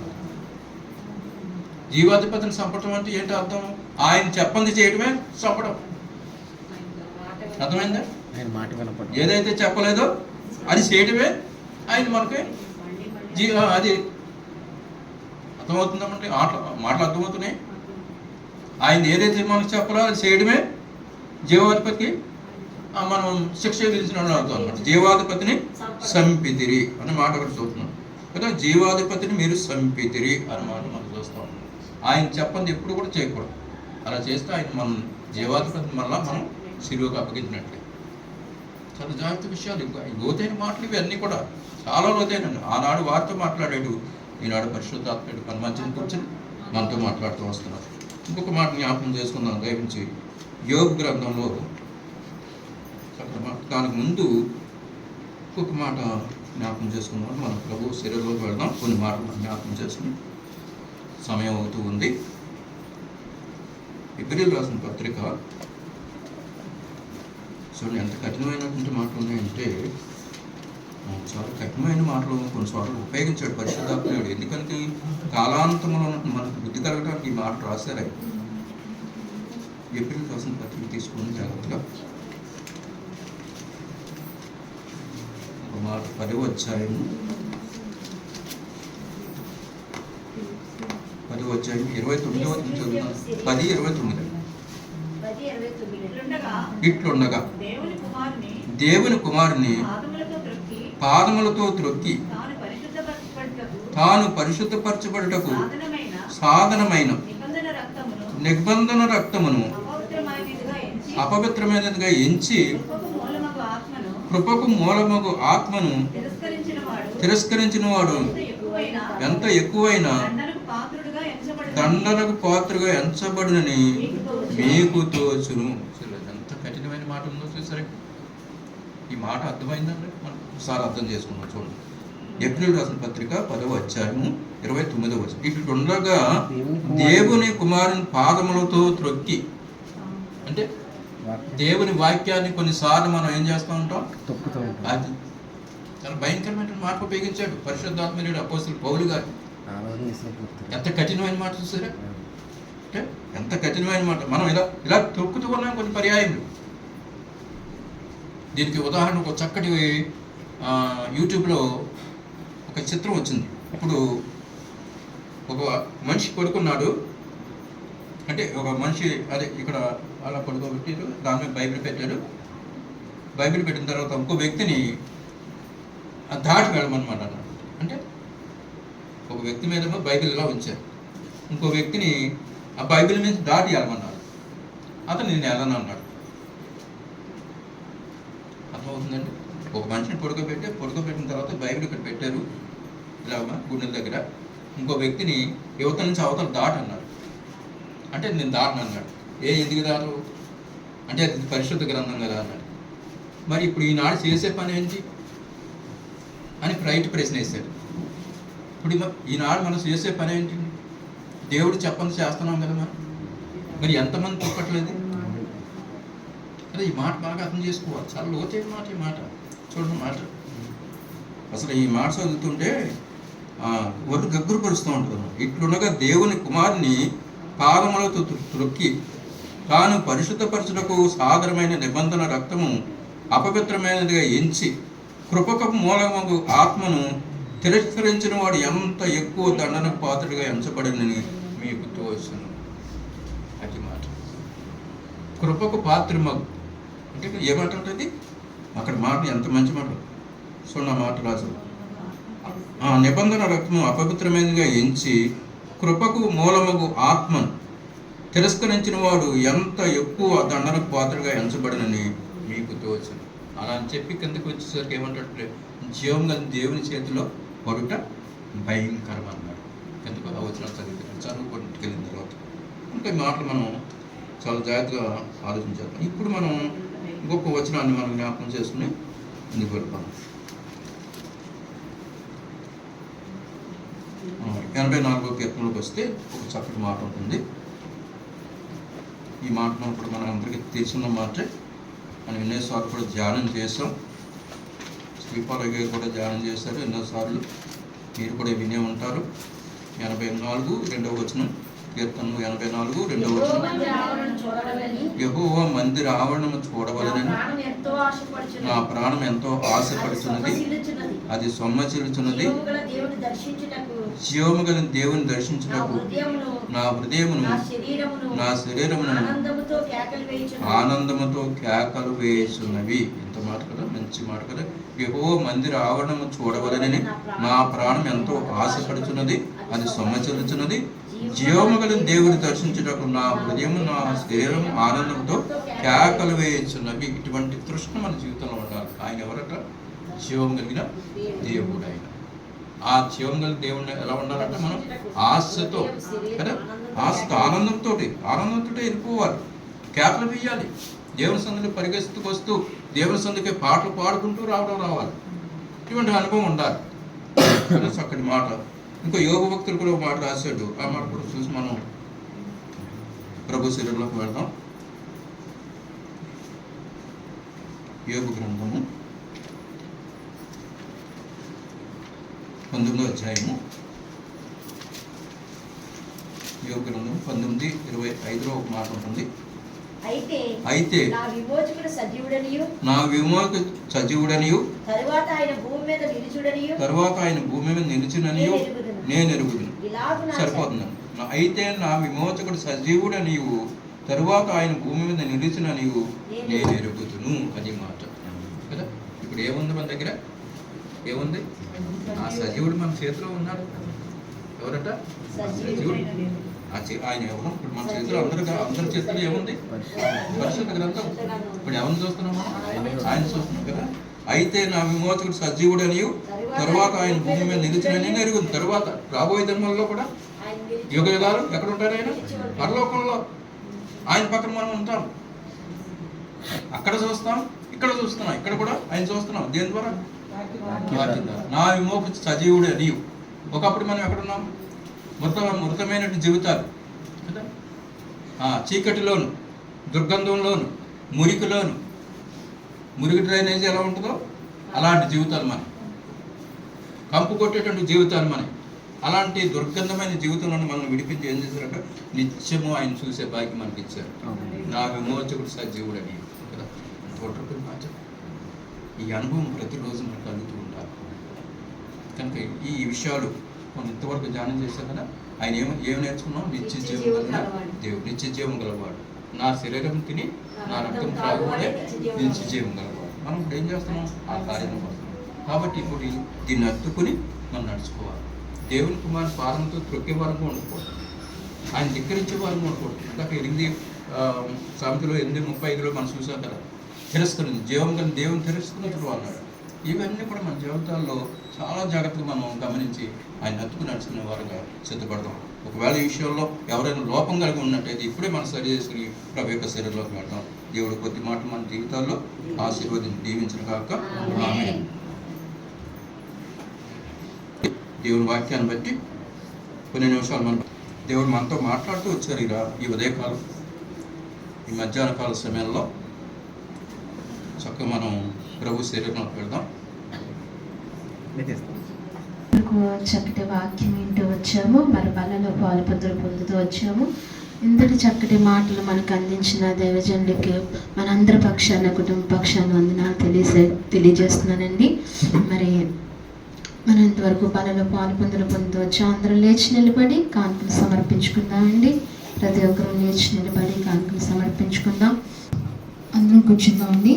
జీవాధిపతిని చంపడం అంటే ఏంటి అర్థం? ఆయన చెప్పంది చేయడమే చంపడం. అర్థమైందా? ఏదైతే చెప్పలేదో అది చేయడమే ఆయన మనకి అది అర్థమవుతుందామంటే మాటలు అర్థమవుతున్నాయి. ఆయన ఏదైతే మనకు చెప్పాలో అది చేయడమే జీవాధిపతికి మనం శిక్ష విధించిన అర్థం అనమాట. జీవాధిపతిని సంపితిరి అనే మాట ఒకటి చూస్తున్నాం కదా. జీవాధిపతిని మీరు సంపితిరి అనే మాట మనం చూస్తూ ఉన్నాం. ఆయన చెప్పంది ఎప్పుడు కూడా చేయకూడదు. అలా చేస్తే ఆయన మనం జీవాధిపతిని మళ్ళా మనం సిలువకు అప్పగించినట్లే. చాలా జాగ్రత్త విషయాలు. ఇంకా లోతైన మాటలు ఇవన్నీ కూడా చాలా లోతైన. ఆనాడు వారితో మాట్లాడాడు, ఈనాడు పరిశుద్ధాత్ముడు మన మధ్యన కూర్చొని మనతో మాట్లాడుతూ వస్తున్నారు. ఇంకొక మాట జ్ఞాపకం చేసుకుందాం దయవించి. యోబు గ్రంథంలో దానికి ముందు ఇంకొక మాట జ్ఞాపకం చేసుకున్నాం. మనం ప్రభు శరీరంలోకి వెళ్దాం. కొన్ని మాటలు జ్ఞాపకం చేసుకుని సమయం అవుతూ ఉంది. హెబ్రీయులు రాసిన పత్రిక చూడండి, ఎంత కఠినమైనటువంటి మాటలు ఉన్నాయంటే చాలా కఠినమైన మాటలు కొన్ని చోట్ల ఉపయోగించాడు పరిశుద్ధాత్ముడు. ఎందుకంటే కాలాంతంలో మనకు బుద్ధి కలగడానికి ఈ మాట రాశారు. హెబ్రీయులు రాసిన పత్రిక తీసుకుని జాగ్రత్తగా ఒక మాట 10వ అధ్యాయము 29వ చదువుతాం. 10:29 ఇట్లుండగా దేవుని కుమారుని పాదములతో త్రొక్కి తాను పరిశుద్ధపరచబడుటకు సాధనమైన నిబంధన రక్తమును అపవిత్రమైనదిగా ఎంచి కృపకు మూలమగు ఆత్మను తిరస్కరించిన వాడు ఎంత ఎక్కువైనా దండనకు పాత్రగా ఎంచబడునని మీకు తోచును. ఎంత కఠినమైన మాట ఉందో చూసారా? ఈ మాట అర్థమైందండి? మనం ఒకసారి అర్థం చేసుకున్నాం. చూడండి, ఏప్రిల్ రాసిన పత్రిక 10వ అధ్యాయము 29వ వచనం. ఇట్లుండగా దేవుని కుమారుని పాదములతో త్రొక్కి, అంటే దేవుని వాక్యాన్ని కొన్నిసార్లు మనం ఏం చేస్తూ ఉంటాం, అది చాలా భయంకరమైన మాట ఉపయోగించాడు పరిశుద్ధాత్మనుడు అపోస్తలుడు పౌలు గారు. ఎంత కఠినమైన మాట చూసారా? అంటే ఎంత కఠినమైన మాట. మనం ఇలా ఇలా తొక్కుతూ ఉన్నాం కొన్ని పర్యాయములు. దీనికి ఉదాహరణ ఒక చక్కటి యూట్యూబ్లో ఒక చిత్రం వచ్చింది. ఇప్పుడు ఒక మనిషి పడుకున్నాడు, అంటే ఒక మనిషి అదే ఇక్కడ అలా పడుకోబెట్టారు, దాని మీద బైబిల్ పెట్టాడు. బైబిల్ పెట్టిన తర్వాత ఇంకో వ్యక్తిని దాటి వెళ్ళమన్నమాట అన్నాడు. అంటే ఒక వ్యక్తి మీద బైబిల్ ఇలా ఉంచారు, ఇంకో వ్యక్తిని ఆ బైబిల్ మీద దాటి వెళ్ళమన్నారు. అతను నేను వెళ్ళను అన్నాడు. అర్థమవుతుందండి? ఒక మనిషిని పడుకోబెట్టిన తర్వాత బైబిల్ ఇక్కడ పెట్టారు ఇలా గుండెల దగ్గర. ఇంకో వ్యక్తిని యువతల నుంచి అవతల దాటి అన్నారు. అంటే నేను దాటను అన్నాడు. ఎందుకు దాటు అంటే అది పరిశుద్ధ గ్రంథం కదా అన్నాడు. మరి ఇప్పుడు ఈనాడు చేసే పని ఏంటి అని రైట్ ప్రశ్న వేశాడు. ఇప్పుడు ఈనాడు మనం చేసే పని ఏంటి? దేవుడు చెప్పని చేస్తున్నాం కదా మనం. మరి ఎంతమంది తప్పట్లేదు? అదే ఈ మాట బాగా అర్థం చేసుకోవాలి. చాలా లోతైన మాట ఈ మాట. చూడండి మాట, అసలు ఈ మాట చదువుతుంటే ఒళ్ళు గగ్గురు పరుస్తూ ఉంటుంది. ఇట్లుండగా దేవుని కుమారుని పాదములతో త్రొక్కి తాను పరిశుద్ధపరచుటకు సాదరమైన నిబంధన రక్తము అపవిత్రమైనదిగా ఎంచి కృపకు మూలమగు ఆత్మను తిరస్కరించిన వాడు ఎంత ఎక్కువ దండనకు పాత్రగా ఎంచబడినని మీకు తోచును. అది మాట. కృపకు పాత్రమగు అంటే ఏమాట ఉంటుంది అక్కడ మాట, ఎంత మంచి మాట. చూడండి మాట రాజు, నిబంధన రక్తము అపవిత్రమైనదిగా ఎంచి కృపకు మూలమగు ఆత్మను తిరస్కరించిన వాడు ఎంత ఎక్కువ దండనకు పాత్రగా ఎంచబడినని మీకు తోచును. అలా అని చెప్పి కిందకి వచ్చేసరికి ఏమంటే జీవం గల దేవుని చేతిలో పడుట భయంకరం అన్నాడు. ఎందుకు అలా వచ్చిన చదువుకోవడానికి తర్వాత ఇంకా ఈ మాటలు మనం చాలా జాగ్రత్తగా ఆలోచించాలి. ఇప్పుడు మనం గొప్ప వచనాన్ని మనం జ్ఞాపకం చేసుకుని ముందుకు వెళ్తాం. 84వ కీర్తనలోకి వస్తే ఒక చక్కటి మాట ఉంటుంది. ఈ మాట ఇప్పుడు మనం అందరికీ తెలిసిన మాటే. మనం ఎన్నోసార్లు కూడా ధ్యానం చేస్తాం. శ్రీపాల గారు కూడా ధ్యానం చేశారు ఎన్నోసార్లు, మీరు కూడా వినే ఉంటారు. 84 2వ వచనం, కీర్తనలు 84 2వ వచనం. యెహోవా మందిర ఆవరణము చూడవలెనని నా ప్రాణం ఎంతో ఆశపడుతున్నది, అది సొమ్మచిల్లుచున్నది. జీవము గల దేవుని దర్శించుటకు నా హృదయమును నా శరీరమును ఆనందముతో కేకలు వేయుచున్నవి. ఎంత మాట కదా, మంచి మాట కదా. యెహోవా మందిర ఆవరణము చూడవలెనని నా ప్రాణం ఎంతో ఆశపడుచున్నది, అది సొమ్మచిల్లుచున్నది. జీవము గల దేవుని దర్శించుటకు నా హృదయము నా శరీరం ఆనందంతో కేకలు వేయుచున్నవి. ఇటువంటి తృష్ణ మన జీవితంలో ఉండాలి. ఆయన ఎవరట? జీవం కలిగిన దేవుడు. ఆయన ఆ జీవం కలిగిన దేవుడిని ఎలా ఉండాలంటే మనం ఆశతో కదా, ఆశతో ఆనందంతో వెళ్ళిపోవాలి, కేకలు వేయాలి. దేవుని సందుకి పరిగెత్తుకు వస్తూ దేవుని సందుకే పాటలు పాడుకుంటూ రావాలి. ఇటువంటి అనుభవం ఉండాలి. చక్కటి మాట. ఇంకో యోగ భక్తులు కూడా ఒక మాట రాశాడు. ఆ మాట కూడా చూసి మనం ప్రభు శరీరంలోకి వెళ్దాం. యోగ గ్రంథము 19వ అధ్యాయము, యోగ గ్రంథం 19:25లో ఒక మాట ఉంటుంది. అయితే నా విమోచకుడు సజీవుడనియు తరువాత ఆయన భూమి మీద నిలిచుననియు నేను ఎరుగుదును. సరిపోతుందండి. అయితే నా విమోచకుడు సజీవుడనియు తరువాత ఆయన భూమి మీద నిలిచుననియు నేను ఎరుగుదును. అది మాట కదా. ఇప్పుడు ఏముంది మన దగ్గర? ఏముంది? ఆ సజీవుడు మన చేతిలో ఉన్నాడు. ఎవరట? సజీవుడు. ఆయన ఎవరు? ఇప్పుడు మన చేతిలో అందరి చేతుల్లో ఏముంది? పరిశుద్ధ గ్రంథం. ఇప్పుడు ఎవరిని చూస్తున్నాము? ఆయన చూస్తున్నాం కదా. అయితే నా విమోచకుడు సజీవుడని తర్వాత ఆయన భూమి మీద నిలిచినని ఎరుగుంది. తర్వాత రాబోయే జన్మల్లో కూడా యుగ యుగాలు ఎక్కడ ఉంటారు? ఆయన పరలోకంలో. ఆయన పక్కన మనం ఉంటాం. అక్కడ చూస్తాం, ఇక్కడ చూస్తున్నాం, ఇక్కడ కూడా ఆయన చూస్తున్నాం. దేని ద్వారా? నా విమోచకుడు సజీవుడు అని. ఒకప్పుడు మనం ఎక్కడున్నాం? మృతమైన జీవితాలు కదా. చీకటిలోను, దుర్గంధంలోను, మురికిలోను, మురికి డ్రైనేజ్ ఎలా ఉంటుందో అలాంటి జీవితాలు మనకి, కంపు కొట్టేటువంటి జీవితాలు మనకి. అలాంటి దుర్గంధమైన జీవితంలో మనం విడిపించి ఏం చేశారంటే నిత్యము ఆయన చూసే భాగ్యం మనకి ఇచ్చారు. నా విమోచకుడు సజీవుడు అని కదా. ఈ అనుభవం ప్రతిరోజు మనకు కలుగుతూ ఉంటారు కనుక ఈ విషయాలు మనం ఇంతవరకు ధ్యానం చేశాం కదా. ఆయన ఏం నేర్చుకున్నాం? నిత్య జీవం కలిగిన దేవుడు, నిత్య జీవం గలవాడు. నా శరీరం తిని నా రక్తం త్రాగువాడే నిత్య జీవం గలవాడు. మనం ఇప్పుడు ఏం చేస్తున్నాం? ఆ కార్యం వస్తున్నాం. కాబట్టి ఇప్పుడు దీన్ని అత్తుకుని మనం నడుచుకోవాలి. దేవుని కుమార్ పాదంతో త్రొక్కే వరకు ఉండకూడదు, ఆయన ధిక్కరించే వరకు ఉండకూడదు. ఇందాక 8 సామెతలో 8:35లో మనం చూసాం కదా. తిరస్కరింది జీవం కానీ దేవుని తిరస్కరించడం అన్నాడు. ఇవన్నీ కూడా మన జీవితాల్లో చాలా జాగ్రత్తగా మనం గమనించి ఆయన హత్తుకు నడుచుకునే వారుగా సిద్ధపడతాం. ఒకవేళ ఈ విషయంలో ఎవరైనా లోపం కలిగి ఉన్నట్టయితే ఇప్పుడే మనం సరి చేసుకుని ప్రభు యొక్క శరీరంలోకి వెళ్తాం. దేవుడు కొద్ది మాట మన జీవితాల్లో ఆశీర్వాదం దీవించిన కాక ఆమేన్. దేవుని వాక్యాన్ని బట్టి కొన్ని నిమిషాలు మనం దేవుడు మనతో మాట్లాడుతూ వచ్చారు. ఈ ఉదయకాలం, ఈ మధ్యాహ్న కాల సమయంలో చక్కగా మనం ప్రభు శరీరంలోకి వెళ్దాం. చక్కటి వాక్యం వింటూ వచ్చాము, మరి బలలో పాలుపందులు పొందుతూ వచ్చాము. ఇంతటి చక్కటి మాటలు మనకు అందించిన దైవజనుడికి మనందరి పక్షాన, కుటుంబ పక్షాన వందనాలు తెలియజేస్తున్నానండి. మరి మనం ఇంతవరకు బలలో పాలుపందులు పొందుతూ వచ్చాం. అందరూ లేచి నిలబడి కానుకలు సమర్పించుకుందామండి. ప్రతి ఒక్కరూ లేచి నిలబడి కానుకలు సమర్పించుకుందాం. అందరం కూర్చుందామండి.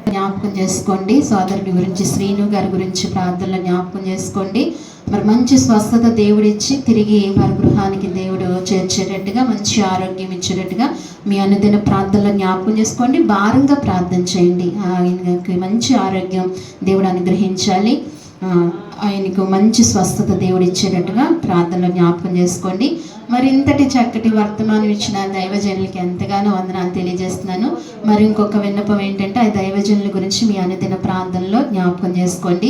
జ్ఞాపకం చేసుకోండి. సోదరుడి గురించి, శ్రీను గారి గురించి ప్రార్థనలో జ్ఞాపకం చేసుకోండి. మరి మంచి స్వస్థత దేవుడిచ్చి తిరిగి వారి గృహానికి దేవుడు చేర్చేటట్టుగా, మంచి ఆరోగ్యం ఇచ్చేటట్టుగా మీ అనుదిన ప్రార్థనలో జ్ఞాపకం చేసుకోండి. భారంగా ప్రార్థన చేయండి. ఆయనకి మంచి ఆరోగ్యం దేవుడు అనుగ్రహించాలి, ఆయనకు మంచి స్వస్థత దేవుడు ఇచ్చేటట్టుగా ప్రార్థనలో జ్ఞాపకం చేసుకోండి. మరి ఇంతటి చక్కటి వర్తమానం ఇచ్చిన దైవజనులకి ఎంతగానో వందనాలు తెలియజేస్తున్నాను. మరి ఇంకొక విన్నపం ఏంటంటే ఆ దైవజనుల గురించి మీ అనుదిన ప్రార్థనలో జ్ఞాపకం చేసుకోండి.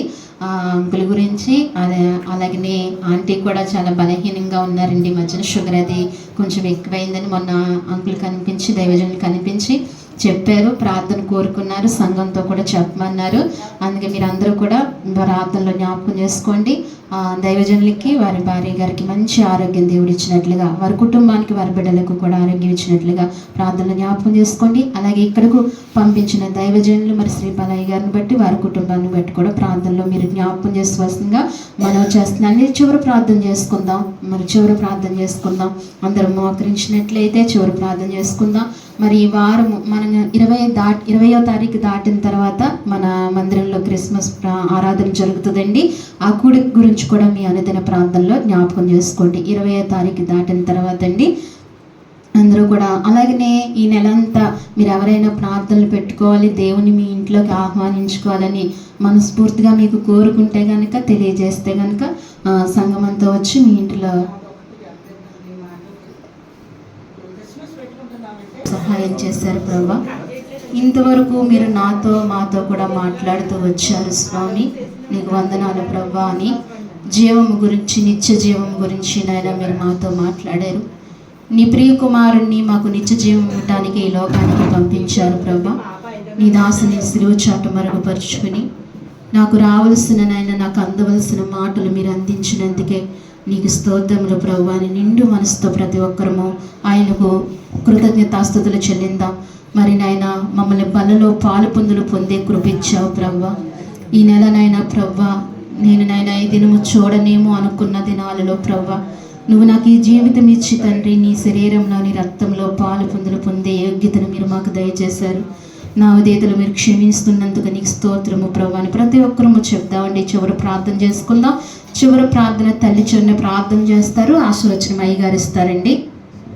అంకుల్ గురించి, అలాగనే ఆంటీ కూడా చాలా బలహీనంగా ఉన్నారండి. మధ్యన షుగర్ అది కొంచెం ఎక్కువైందని మొన్న అంకుల్ కనిపించి, దైవజనులు కనిపించి చెప్పారు, ప్రార్థన కోరుకున్నారు, సంఘంతో కూడా చెప్పమన్నారు. అందుకే మీరు అందరూ కూడా ప్రార్థనలో జ్ఞాపకం చేసుకోండి. దైవజనులకి, వారి భార్య గారికి మంచి ఆరోగ్యం దేవుడు ఇచ్చినట్లుగా, వారి కుటుంబానికి, వారి బిడ్డలకు కూడా ఆరోగ్యం ఇచ్చినట్లుగా ప్రార్థనలో జ్ఞాపకం చేసుకోండి. అలాగే ఇక్కడకు పంపించిన దైవజనులు మరి శ్రీ బాలయ్య గారిని బట్టి, వారి కుటుంబాన్ని బట్టి కూడా ప్రార్థనలో మీరు జ్ఞాపకం చేసుకోవాల్సిందిగా మనవి చేస్తున్నాను. చివరి ప్రార్థన చేసుకుందాం. మరి చివరి ప్రార్థన చేసుకుందాం. అందరం మోకరించినట్లయితే చివరి ప్రార్థన చేసుకుందాం. మరి ఈ వారం మనం 20వ తారీఖు దాటిన తర్వాత మన మందిరంలో క్రిస్మస్ ఆరాధన జరుగుతుందండి. ఆ కూడి గురించి కూడా మీ అనుదిన ప్రార్థనలో జ్ఞాపకం చేసుకోండి. 20వ తారీఖు దాటిన తర్వాత అండి అందరూ కూడా. అలాగనే ఈ నెలంతా మీరు ఎవరైనా ప్రార్థనలు పెట్టుకోవాలి, దేవుని మీ ఇంట్లోకి ఆహ్వానించుకోవాలని మనస్ఫూర్తిగా మీకు కోరుకుంటే కనుక, తెలియజేస్తే కనుక సంఘమంతా వచ్చి మీ ఇంట్లో సహాయం చేశారు ప్రభా. ఇంతవరకు మీరు మాతో కూడా మాట్లాడుతూ వచ్చారు స్వామి, నీకు వందనాలు ప్రభా అని. జీవము గురించి, నిత్య జీవం గురించి నాయన మీరు మాతో మాట్లాడారు. నీ ప్రియ కుమారుణ్ణి మాకు నిత్య జీవం ఇవ్వటానికి ఈ లోకానికి పంపించారు ప్రభా. నీ దాసుని సిలువ చాటు మరుగుపరుచుకుని నాకు రావలసిన నాయన, నాకు అందవలసిన మాటలు మీరు అందించినందుకే నీకు స్తోత్రములు ప్రభు అని నిండు మనసుతో ప్రతి ఒక్కరము ఆయనకు కృతజ్ఞతాస్తుతులు చెల్లిందాం. మరి నాయన మమ్మల్ని బలలో పాలు పొందులు పొందే కృపించావు ప్రభు. ఈ నెలనైనా ప్రభు నేను నాయన ఈ దినము చూడనేమో అనుకున్న దినాలలో ప్రభు నువ్వు నాకు ఈ జీవితం ఇచ్చి తండ్రి నీ శరీరంలోని రక్తంలో పాలు పొందే యోగ్యతను మీరు మాకు దయచేశారు. నా ఉదేతలు మీరు క్షమిస్తున్నందుకు నీకు స్తోత్రము ప్రభు అని ప్రతి ఒక్కరము చెప్దామండి. చివరి ప్రార్థన చేసుకుందాం. చివరి ప్రార్థన తల్లి చిన్న ప్రార్థన చేస్తారు, ఆశీర్వచనం అయ్యగారు ఇస్తారండి.